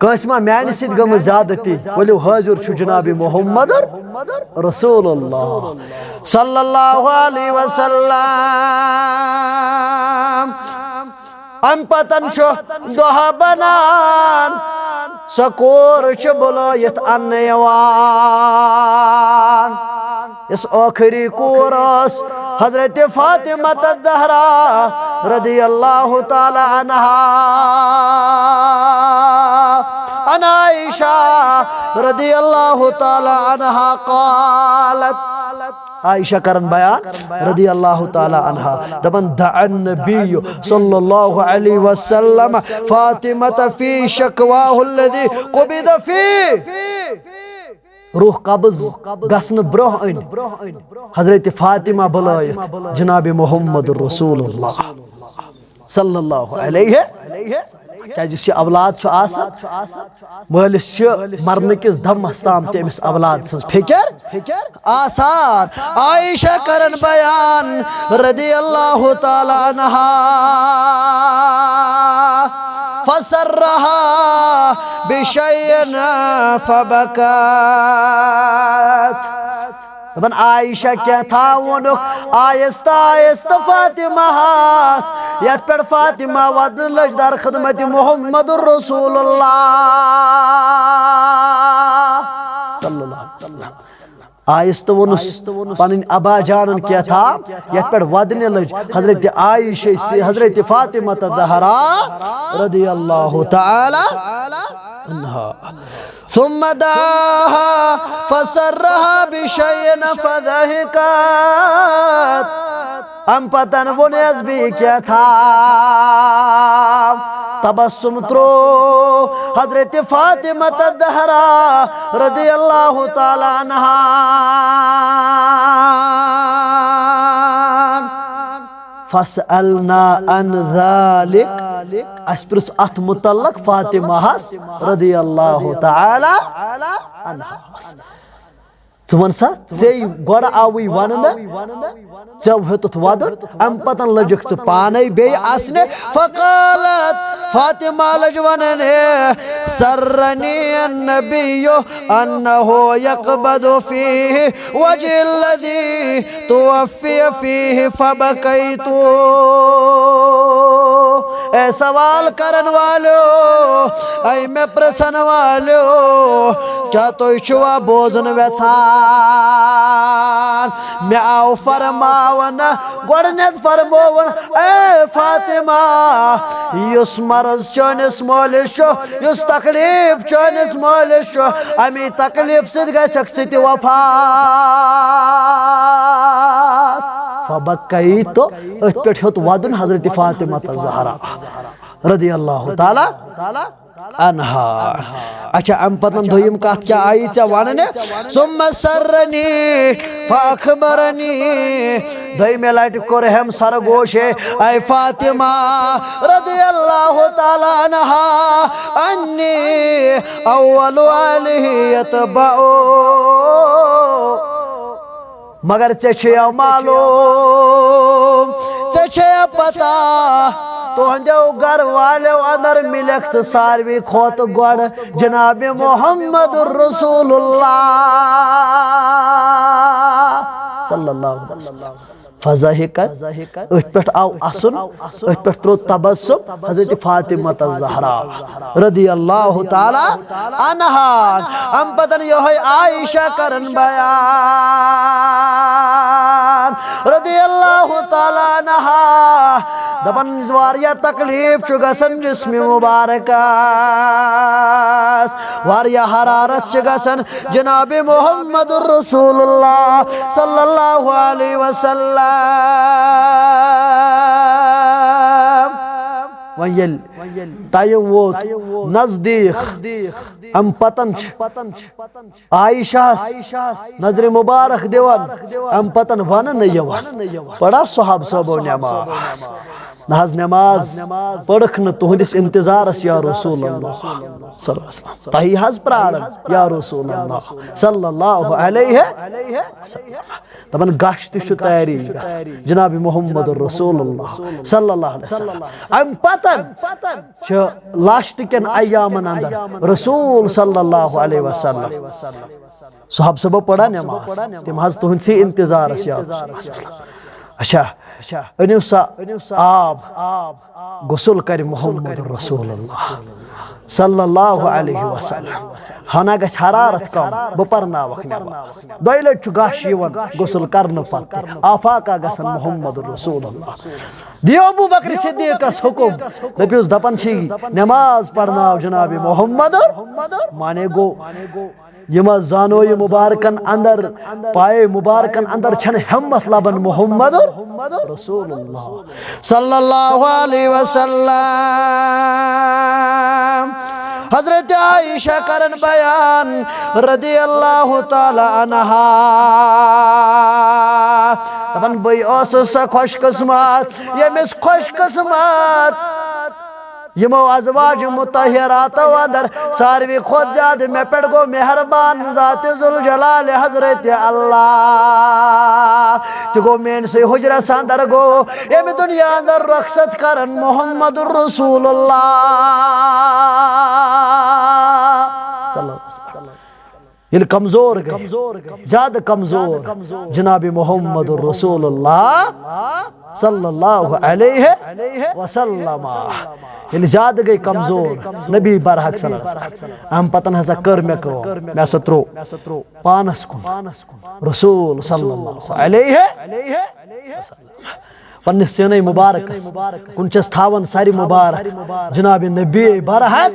कस मा मैन सित गम ज्यादती वलियो हाजिर छु जनाब मोहम्मद रसूलुल्लाह सल्लल्लाहु अलैहि वसल्लम अम पतन दोहा बनान सकोर बोलोयत अन्यवान इस आखिरी कोरस हजरत फातिमा ज़हरा रदियल्लाहु ताला अन्हा अन आयशा रदियल्लाहु ताला अन्हा क़ालत आयशा करन बयान रदियल्लाहु ताला अन्हा दबन दअन नबी सल्लल्लाहु अलैहि वसल्लम फातिमा फी शकवाहु अल्लज़ी कुबिद फी रूह कब्ज गसन ब्रोह हजरत फातिमा बुलायत जनाब मोहम्मद रसूलुल्लाह सल्लल्लाहु अलैहि क्या औलाद मालिस मरन किस दमस ताम तमिस औलाद सज फिक्र आसान आयशा करन बयान रदियल्लाहु ताला अन्हा फसरहा बिशैन फबकत दपन आयशा क्या था वोनुक आयस्ता आयस्ता फातिमा हास यत पे फातिमा वद लज दर खिदमत मोहम्मद रसूलुल्लाह सल्लल्लाहु अलैहि वसल्लम आयस्ता वोनुस पन अबा जानन क्या था यत पे वदने लज हजरत आयशा से हजरत फातिमा ज़हरा रदियल्लाहु ताला अन्हा ثم داها فسرها بشيء فضحكت हम पतन वो नेज़ भी क्या था तबस्सुम त्रो हजरत फातिमा ज़हरा रदियल्लाहु ताला अन्हा फसअलना अन ज़ालिक अस प्रिस अथ मुतल्लक फातिमा रदियल्लाहु तआला अन्हा वन सा चे गोड़ आवी वन चे हेतुत वदन अम पतन लजक चे पाने बे आसने फकालत फातिमा लज वनने सरनी अन्नबियो अन्नहु यक़बदु फीहि वजिल्लदी तुवफ़्फ़ी फीहि फबकैतु। ए सवाल करन वालो ऐ में प्रश्न वालो क्या तो छुआ बोजन वेछान मे आओ फरमावन गोडनेत फरमोवन ए फातिमा युस मरज चनिस मोलिस युस तकलीफ चनिस मोलिस अमी तकलीफ सिद गछक सिति वफात फबकैतु अथ पेट हेत वदन हजरत फातिमा ज़हरा रदियल्लाहु ताला अन्हा। अच्छा अम पतन दोयम कथ क्या आई चा वनने सुम्मा सरनी फअखबरनी दोयम लट कोर हम सरगोशे ऐ फातिमा रदियल्लाहु ताला अन्हा अन्नी अव्वलु आलिहि यतबउ मगर चे मालूम चे पता तुहंदो घर वालों अंदर मिलक सारवी खोत गोड़ जनाब मोहम्मद रसूलुल्लाह सल्लल्लाहु अलैहि वसल्लम फज़हिकत अथ पे आव असुन अथ पे त्रो तबस्सुम हजरत फातिमा ज़हरा रदियल्लाहु ताला अन्हा। हम पतन यो है आयशा करन बयान रदियल्लाहु ताला अन्हा दपन वारिया तकलीफ छु गसन जिस्म मुबारकास वारिया हरारत छु गसन जनाब मोहम्मद रसूलुल्लाह सल्लल्लाहु अलैहि वसल्लम वयल टाइम वो नजदीक हम पतन आयशा नजर मुबारक देवन हम पतन वन न यवन पड़ा सहाब सबो नमाज नहज नमाज पढ़ख न तुहदिस इंतजारस या रसूलुल्लाह सल्लल्लाहु अलैहि वसल्लम तही हज प्राण या रसूलुल्लाह सल्लल्लाहु अलैहि वसल्लम तबन गश्त छु तैयारी जनाब मोहम्मद रसूलुल्लाह सल्लल्लाहु अलैहि वसल्लम हम पतन छ लास्ट केन अय्यामन अंदर रसूल सल्लल्लाहु अलैहि वसल्लम सहाब सब पढ़ा नमाज तिम हज तुहसी इंतजारस या रसूलुल्लाह। अच्छा अनिसा आब गुसल कर मोहम्मद रसूलुल्लाह सल्लल्लाहु अलैहि वसल्लम हना गछ हरारत कम बपरना वख नमाज दोइले छु गाश यवन गुसल करन पत आफाका गसन मोहम्मद रसूलुल्लाह दियो अबू बकर सिद्दीक हुकुम नबीस दपन छी नमाज पढ़ना जनाब मोहम्मद माने गो यमा जानो ये मुबारकन अंदर पाए मुबारकन अंदर छन हिम्मत लबन मोहम्मद रसूलुल्लाह सल्लल्लाहु अलैहि वसल्लम। हजरत आयशा करन बयान रदियल्लाहु ताला अन्हा अपन बई ओस स खुश किस्मत यमिस खुश किस्मत यमो अज़वाज मुतहरात अंदर सारवी खुद जाद मे पेड़ गो मेहरबान ज़ात जुल जलाल हजरत अल्लाह गो मेन से हुजरा अंदर गो यम दुनिया अंदर रखसत करन मोहम्मद रसूलुल्लाह ये कमजोर ज्यादा कमजोर जनाब मोहम्मद रसूलुल्लाह सल्लल्लाहु अलैहि वसल्लम ये ज्यादा गई कमजोर नबी बरहक सल्लल्लाहु अलैहि वसल्लम हम पतन हसा कर मे को मैं सत्रो पानस कुन रसूल सल्लल्लाहु अलैहि वसल्लम पन्ने सेने मुबारक कुंचस थावन सारी मुबारक जनाब नबी बरहक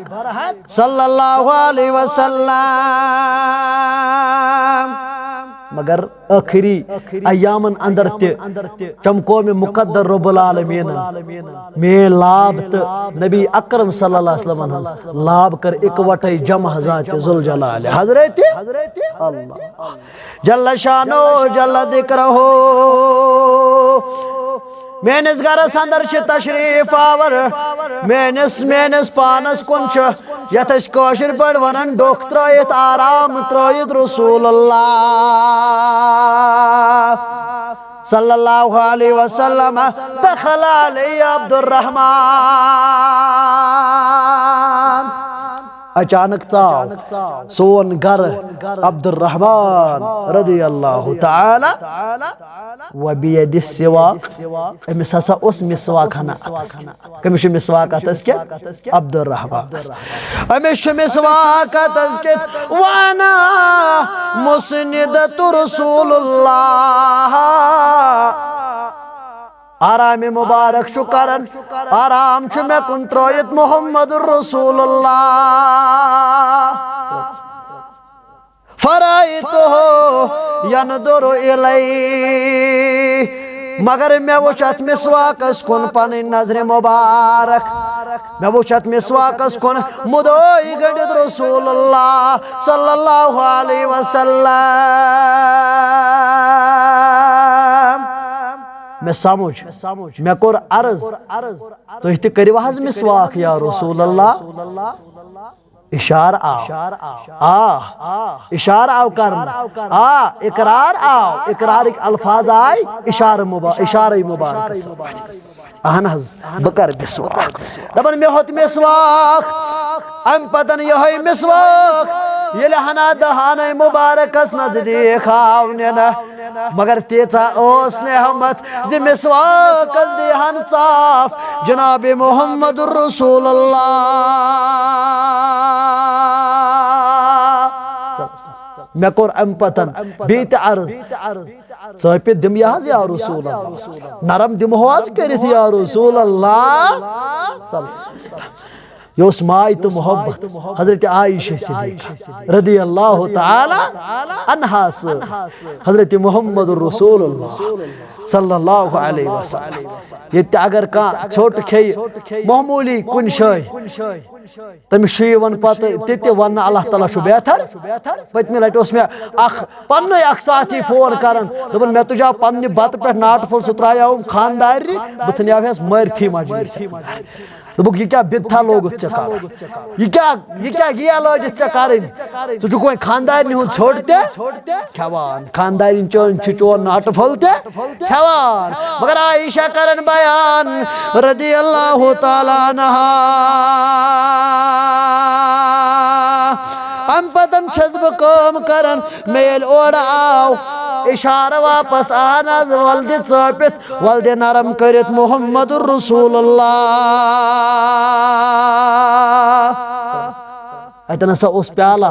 सल्लल्लाहु अलैहि वसल्लम। मगर आखिरी अयामन अंदर ते चमको में मुकद्दर रब्बुल आलमीन में लाभ त नबी अकरम सल्लल्लाहु अलैहि वसल्लम लाभ कर इकवटे जमा ज़ात जुल जलाल हजरत अल्लाह जल्ल शानो जल्ल जिक्र हो मेनिस गरस अंदर तशरीफ आवर मेनिस पानस कुन यथ कशर पे वन डोख त्रित आराम त्रित रसूलुल्लाह सल्लल्लाहु अलैहि वसल्लम दखल अलैहि अब्दुर्रहमान अचानक चाव सोन घर अब्दुर्रहमान रदियल्लाहु ताला वबियदि सिवाक अमिस हसा उस मिसवाक हना कमिश मिसवाक अतस के अब्दुर्रहमान अमिश मिसवाक अतस के वाना मुस्निदतु रसूलुल्लाह आराम मुबारक शुकरन आराम मे कुन त्रोयत मुहम्मदुर रसूलुल्लाह फराइतुहु यनदुरु इलै मगर मे वुच अत मिसवाकस कुन पनि नजर मुबारक मे वुच अत मिसवाकस कुन मुदोई गंडित रसूलुल्लाह सल्लल्लाहु अलैहि वसल्लम मैं समझ मैं कोर अर्ज तो इति करिव हज मिसवाक या रसूलुल्लाह इशार आओ इशार आओ करना इकरार आओ इकरार अल्फाज आए इशार मुबारक अहन हज बकर मिसवाक दबन मे होत मिसवाक अम पतन यही मिसवाक ये हना दहान मुबारकस नजदीक आवने न मगर तेचा ओस ने हमत जि मिसवाकस देहन साफ जनाब मुहम्मदुर रसूलुल्लाह मैं कोर अम पतन बेत अर्ज पे दिम यह या रसूलुल्लाह नरम दिम आज करित या रसूलुल्लाह योस माय तो मोहब्बत हजरत आयशा सिद्दीक़ा रदियल्लाहु ताला अन्हा हजरत मुहम्मदुर रसूलुल्लाह सल्लल्लाहु अलैहि वसल्लम ये अगर का छोट खे मामूली कुन शय तमिस वन पत ते वन अल्लाह ताला छु बेहतर पतमे लट मे पन्न साथी फोन करन दपन मे तुजा पन्ने बत पे नाट फुल सुत्राया खानदारी बस न्यावस मरथी मजलिस दोक यह क्या बिथा लोग यह क्या गिया लोज तुझ कोई खानदारी हूँ छोड़ते खेवान खानदारी चोन चोन नाट फलते खेवान मगर आयशा करन बयान रदियल्लाहु ताला अन्हा अम पतम छस बम करन मेल ओर आओ इशारा वापस आनाज वल्दे चपित वल्दे नरम करित मुहम्मदुर रसूलुल्लाह अतन सा उस प्याला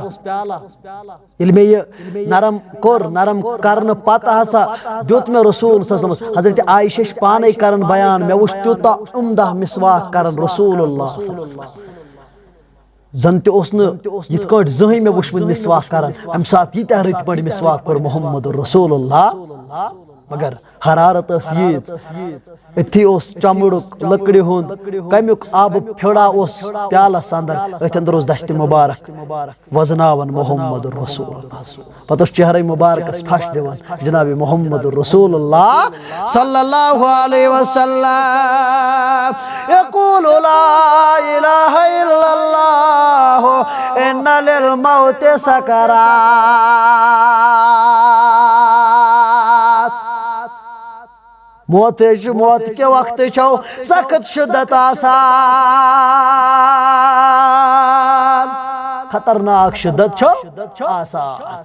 इल्मे नरम करन पता हसा दुत में रसूल सल्लल्लाहु हजरत आयशा पाने करन बयान मे वुच त्यूता उम्दा मिसवाक करन रसूलुल्लाह जन यथ जहन मे वुचमुत मिसवाक करन अम सात यीत रत पे मिसवाक कर मुहम्मदुर रसूलुल्लाह मगर हरारत अथी चमड़ुक लकड़ी हुंद कमुक आब फेड़ा प्यालस अंदर अथ अंदर दस्त मुबारक वजनावन मुहम्मदुर रसूलुल्लाह पत चेहरे मुबारकस फश दिवान जनाब मुहम्मदुर रसूलुल्लाह सल्लल्लाहु अलैहि वसल्लम यक़ूलु ला इलाहा इल्लल्लाह इन्ना लिल मौति सकरात मौत के वक्त छो सख्त शिद्दत आसान खतरनाक शिद्दत छो आसान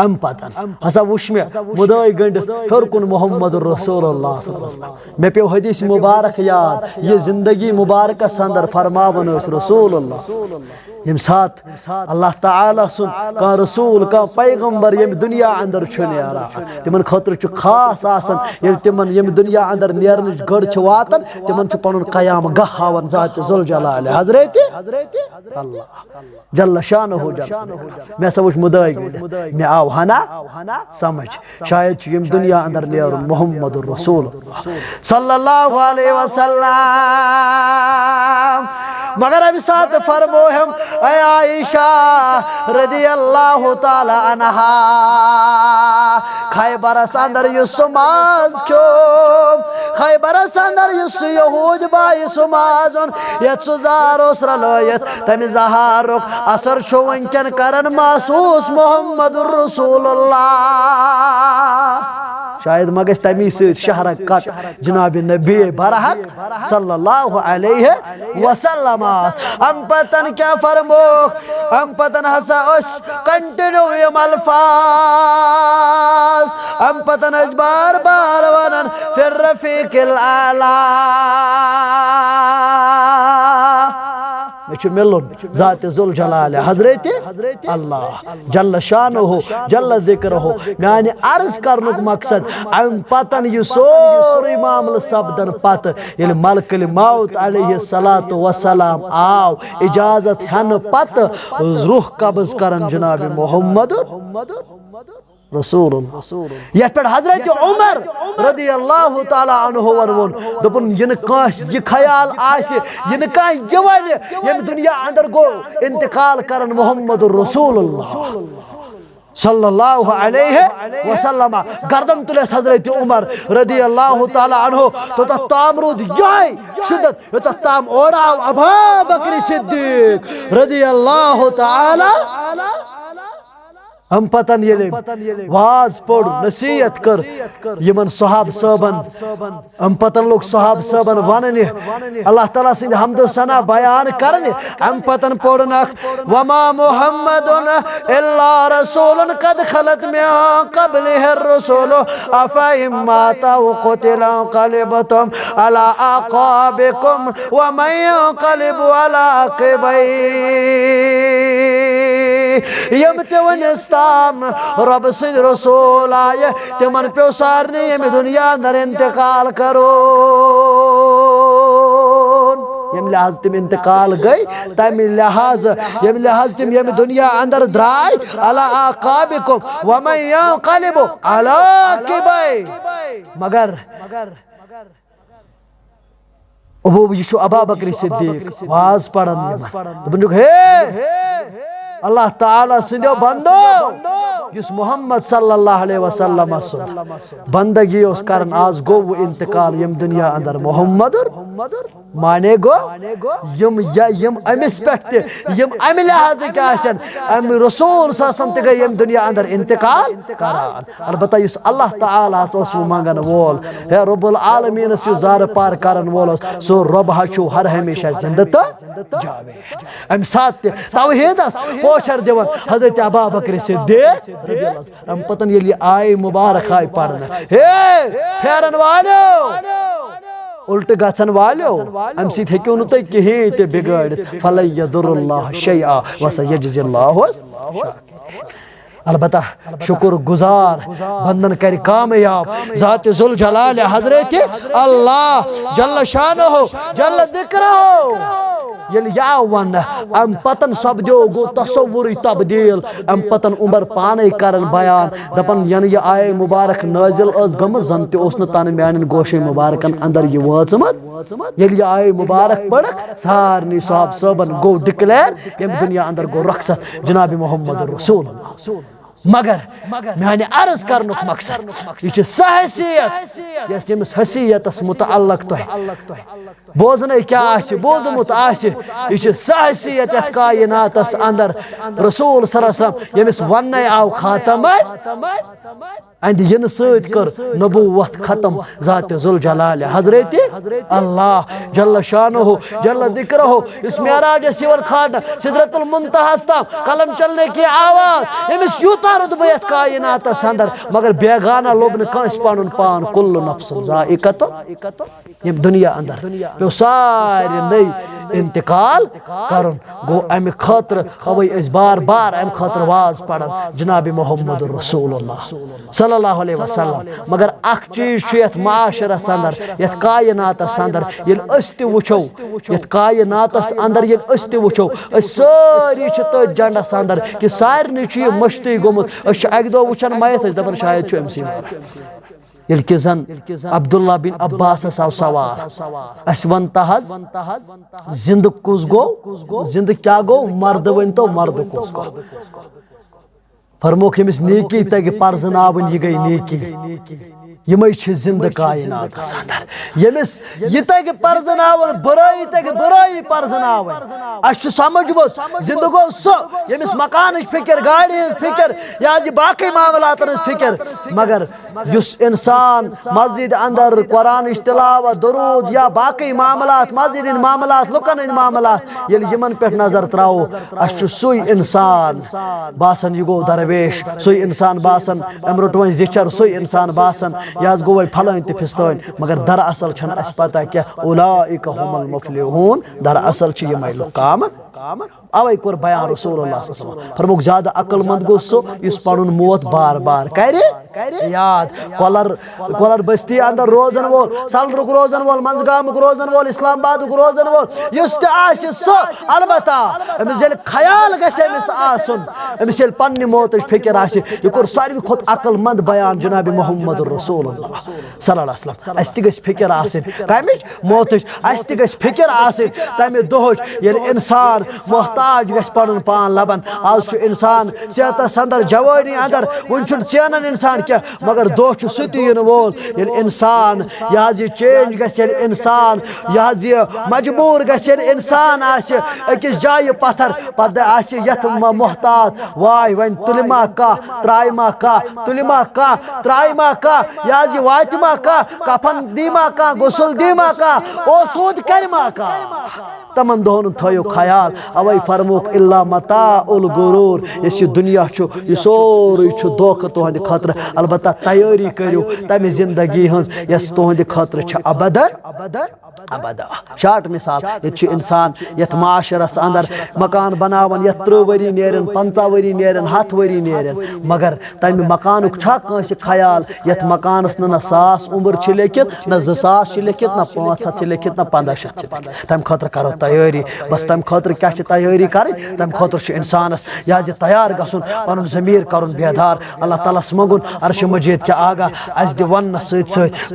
अम पतन हसा वुश मे मुदई गंड हर कुन मुहम्मदुर रसूलुल्लाह मे पे हदीस मुबारक याद ये जिंदगी मुबारक अंदर फरमावन रसूलुल्लाह यम साथ अल्लाह ताला सुन का रसूल का पैगंबर यम दुनिया अंदर छनेरा तिमन खतर छु खास आसन तिमन यम दुनिया अंदर नेरन गड़ छ वातन तिमन छु पनुन कयाम गहावन जात जुल जलाल हजरत अल्लाह जल्ल शानहु मैं समझ मुदई मैं आव हना समझ शायद यम दुनिया अंदर नेर मुहम्मदुर रसूल सल्लल्लाहु अलैहि वसल्लम मगर अम साथ फरमो हम आयशा रदियल्लाहु ताला अन्हा खैबर अंदर युसमाज क्यों खैबरस अंदर युस यहूद बाई सुमाजन यत सुजारोस रलयत तमि जहारुक असर छो वंकन करन महसूस मोहम्मदुर रसूलुल्लाह शायद मगस तमी सत शहर कट जनाब नबी बरहक सल्लल्लाहु अलैहि वसल्लम हम पतन क्या फरमो हम पतन हसा उस कंटिन्यू यम अल्फाज हम पतन बार बार वनन फिर रफीकिल आला मिलन ज़ात जुल जलाल हजरत अल्लाह जल्ल शानुहु जल्ल ज़िक्रुहु माने अर्ज करनुक मकसद अम पतन यह सोरी मामल सपदन पत ये मलकल मौत अलैहि सलातु वसलाम आव इजाजत हन पत रूह कब्ज करन जनाब मोहम्मद रसूलुल्लाह यह पे हजरत उमर रदियल्लाहु ताला अन्हु वोन दोपन यन काश ये ख्याल आसे यन का ये वन यम दुनिया अंदर गो इंतकाल करन मोहम्मद रसूलुल्लाह सल्लल्लाहु अलैहि वसल्लम गर्दन तुले हजरत उमर रदियल्लाहु ताला अन्हु तो तामरूद याय शिद्दत तो ताम ओरा अबू बकर सिद्दीक रदियल्लाहु ताला हम पतन ये वाज पढ़ नसीहत कर यमन सहाब साहबन हम पतन लोग सहाब साहबन वन अल्लाह ताला सिंध हमद सना बयान करने हम पतन पढ़ना वमा मुहम्मदुन इल्ला रसूलुन कद खलत मिन क़ब्लिहि रसूल अफा इम्माता व क़ुतिला क़लबतुम अला अक़ाबिकुम व मन यक़लिबु अला अक़बै यम तवनस्ताम रब सिद रसूल आए तिमन पे सारने यम दुनिया अंदर इंतकाल करो यम लिहाज तिम इंतकाल गई तम लिहाज यम लिहाज तिम यम दुनिया अंदर द्राय अला अक़ाबिकुम व मन यक़लिबु अला अक़बै मगर अबू बकर सिद्दीक वाज पढ़न दोपन हे अल्लाह ताला सिंधो बंदो युस मोहम्मद सल्लल्लाहु अलैहि वसल्लम बंदगी उस कारण आज गो वो इंतकाल यम दुनिया अंदर मोहम्मद माने गो यम अमिस पे यम अमि लिहाज आसन अम रसूल सल्लल्लाहु अलैहि वसल्लम यम दुनिया अंदर इंतकाल करान अलबत्ता युस अल्लाह ताला वो मंगन वोल हे रब्बुल आलमीन यु जार पार करन वोल सो रब हछु हर हमेशा जिंदा तो जावे अम साथ तौहीद पोचर दिवन हजरत अबू बकर सिद्दीक हम पतन ये आय मुबारक आय पढ़ना हे फेरन वालो उल्ट गसन वालो अम सित हेक्यो नु तय कहीं ते बिगड़ फल यदुरुल्लाह शैआ व सयजजिल्लाहु अलबत्ता शुक्र गुजार बंदन कर कामयाब ज़ात जुल जलाल हजरत अल्लाह जल्ल शानुहु जल्ल ज़िक्रुहु यल या वन अम पतन सब्दो गो तसव्वुर तब्दील अम पतन उमर पाने करन बयान दपन यन ये आय मुबारक नाजिल अस गम जंत ओस न तन म्यान गोशे मुबारकन अंदर ये वाचमत यल ये आय मुबारक पढ़ सारनी साहब सबन गो डिक्लेयर यम दुनिया अंदर गो रखसत जनाब मोहम्मद रसूलुल्लाह मगर मैंने अर्ज करनुक मकसद यह सहसियत यस यमिस हसीयतस मुतअल्लिक तो बोजन क्या बोजमुत यह सहसियत यथ कायनातस अंदर रसूल सल्लल्लाहु अलैहि वसल्लम यमिस वन आव खातम अंद इन सत कर नबूवत खत्म ज़ात जुल जलाल हजरत अल्लाह जल्ल शानुहु जल्ल ज़िक्रुहु इस मेराज सिवर खान सिदरतुल मुंतहा तम कलम चलने की आवाज यमिस यूता रुतबा यथ कायनातस अंदर मगर बेगाना लोब न कंस पानुन पान कुल्लु नफ्सुन ज़ाइक़त यम दुनिया अंदर पे सारे नई इंतकाल करन गो अम खातर अवै इस बार बार अम खातर वाज पढ़न जनाब मोहम्मद रसूलुल्लाह सल्लल्लाहु अलैहि वसल्लम मगर अख चीज यथ माशरस अंदर यथ कायनातस अंदर यल अस्ति वुछो यथ कायनातस अंदर यल अस्ति वुछो सारी छ त जंडस अंदर कि सारनी छ मश्ती गोमुत अक दो वुछन मयत दपन शायद छ एमसी इल्किजन अब्दुल्ला बिन अब्बास आव सवार अस वन तहज जिंद कुस गो जिंद क्या गो मर्द वन तो मर्द कुस गो फरमोख यमिस नेकी तगि परजनावन यह गई नेकी यमे जिंद कायनात अंदर यमिस यह तगि परजनावन बुराई तगि बुराई परजनावन अस समझ वो जिंद गो सह यमिस मकान फिक्र गाड़ी फिक्र या बाकी मामलात फिक्र मगर युस इंसान मस्जिद अंदर कुरान तिलावत दरूद या बाकी मामलात मस्जिद मामलात लुकन मामलात ये यमन पे नजर त्राओ अस सुई इंसान बासन यह गो दरवेश सुई इंसान बासन अम रोट वो जिचर सुई इंसान बासन यह गो वो फलन तो फिस्तन मगर दरअसल छन अस पता क्या उलाइका हुमुल मुफलिहून दरअसल छ यम काम अवे कोर बयान रसूलुल्लाह सल्लल्लाहु अलैहि वसल्लम फरमोक ज्यादा अक्लमंद गो सो इस पनुन मौत बार बार करे याद कोलर बस्ती अंदर रोजन वोल सलरुक रोजन वोल मंजगामुक रोजन वोल इस्लामाबादुक रोजन वोल युस ते आशि सो अलबत्ता अमिस जेल ख्याल गछ अमिस आसुन अमिस जेल पन्नि मौत फिक्र आशि ये कोर सारी खुद अक्लमंद बयान जनाब मोहम्मद रसूलुल्लाह सल्लल्लाहु अलैहि वसल्लम अस ते गछ फिक्र आसिन कमिच मौत अस ते गछ फिक्र आसिन तमे दोह ये इंसान मोहताज गछ पनुन पान लबन आज इंसान सेहतस अंदर जवानी अंदर वन चेनन इंसान क्या मगर दोह सुन वोल ये इंसान यह चेंज गल इंसान यह मजबूर गल इंसान अकिस जाय पत्थर पे यथ मोहताज वाय वन तुलमा कह त्रायमा कह तुलमा कह त्रायमा कह यह वातमा कह कफन दीमा कह गुसल दीमा कह ओ सूद करमा कह तमन दोहन थो ख्याल अवै फरमोक इल्ला मता उल गुरूर इस दुनिया यह सोरे धोख तुहद खतर अलबत्ता तैयारी करो तमे जिंदगी हज यस तुहद खतर अबदर अबदा शार्ट मिसाल ये इंसान यथ माशरस अंदर मकान बनावन यथ 30 वरी नेरन 50 वरी नेरन 100 वरी नेरन मगर तमे मकान कंस ख्याल यथ मकानस न 1000 उम्र लिखित न 2000 लिखित न 500 लिखित न 1500 तम खतर करो तैयारी बस तम खतर क्या तैयारी कर तम खतर इंसानस यह तैयार गसन पन जमीर कर बेदार अल्लाह ताला मंगुन अर्श मजीद क्या आगा अस दि वन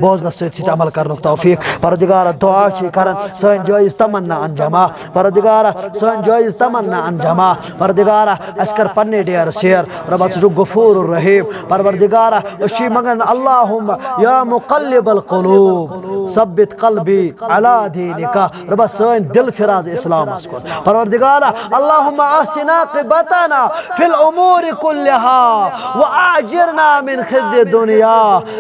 बोजन अमल कर तौफीक परदिगार दुआ कर सन जायज तमन्ना अंजमा परदिगारा सन जायज तमन्ना अंजमा परदिगारा अस कर पन्ने डेर शेर रब छु गफूर रहीम परवरदिगारा अशी मगन अल्लाहुम्मा या मुकल्लिबल कुलूब सब्बित कल्बी अला दीनिका रब सन दिल फिराज इस्लाम को परवरदिगारा अल्लाहुम्मा आसिना क़िबतना फिल उमूर कुल्लिहा व आजिरना मिन खिज़्य दुनिया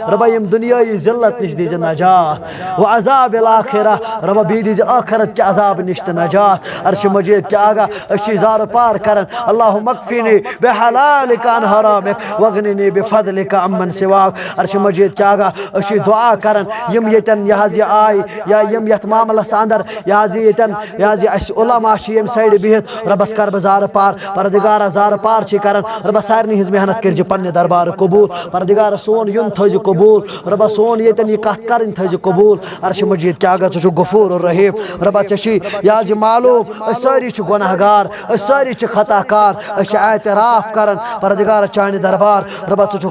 रब यम दुनियाई जिल्लत निश दीज नजात व अज़ाबिल आखिरह रब बी दीज आखिरत के अज़ाब निश नजात अर्श मजीद के आगा अशी जार पार करन अल्लाहुम्मा मक्फिनी बिहलालिका अन हरामिक वगनिनी बिफदलिका अम्मन सिवाक अर्श मजीद के आगा अशी दुआ करन यम यतन यह आय या यम यत मामलस अंदर यह अस उलमा यम साइड बिहित रबस कर जार पार परदिगारा जार पार करन रब सारनी हिज मेहनत कर पन्ने दरबार कबूल परदिगारा सोन युन थज कबूल रब सोन यतन यह कथ कर थज कबूल अर्श मजीद क्या गा छु गफूर रहीम रब ची यह मालूम सारी गुनहगार सारी खताकार एतराफ कर परदिगार चान दरबार रब छु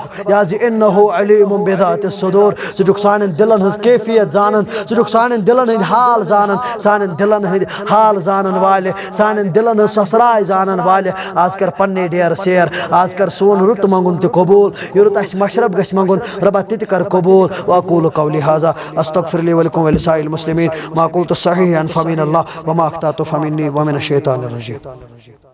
इन्नहु अलीमुम बिदाति सुदूर छु सान दिलन हज कैफियत जानन छु सान दिलन हंद हाल जानन सान दिलन हंद हाल जानन वाले सान दिलन हंद ससराय जानन वाले आज कर पन्ने डेर शेर आज कर सोन रुत मंगुन ते कबूल ये रुत अस मशरब गस मंगुन रब तित कर कबूल वअकूलु कौली हाजा अस्तगफिरुल्लाह व लकुम व लिसाइल मुस्लिमीन मा कुल्तु सहीहन फमिन अल्लाह व मा अख्तातु फमिन्नी व मिनश शैतानिर रजीम।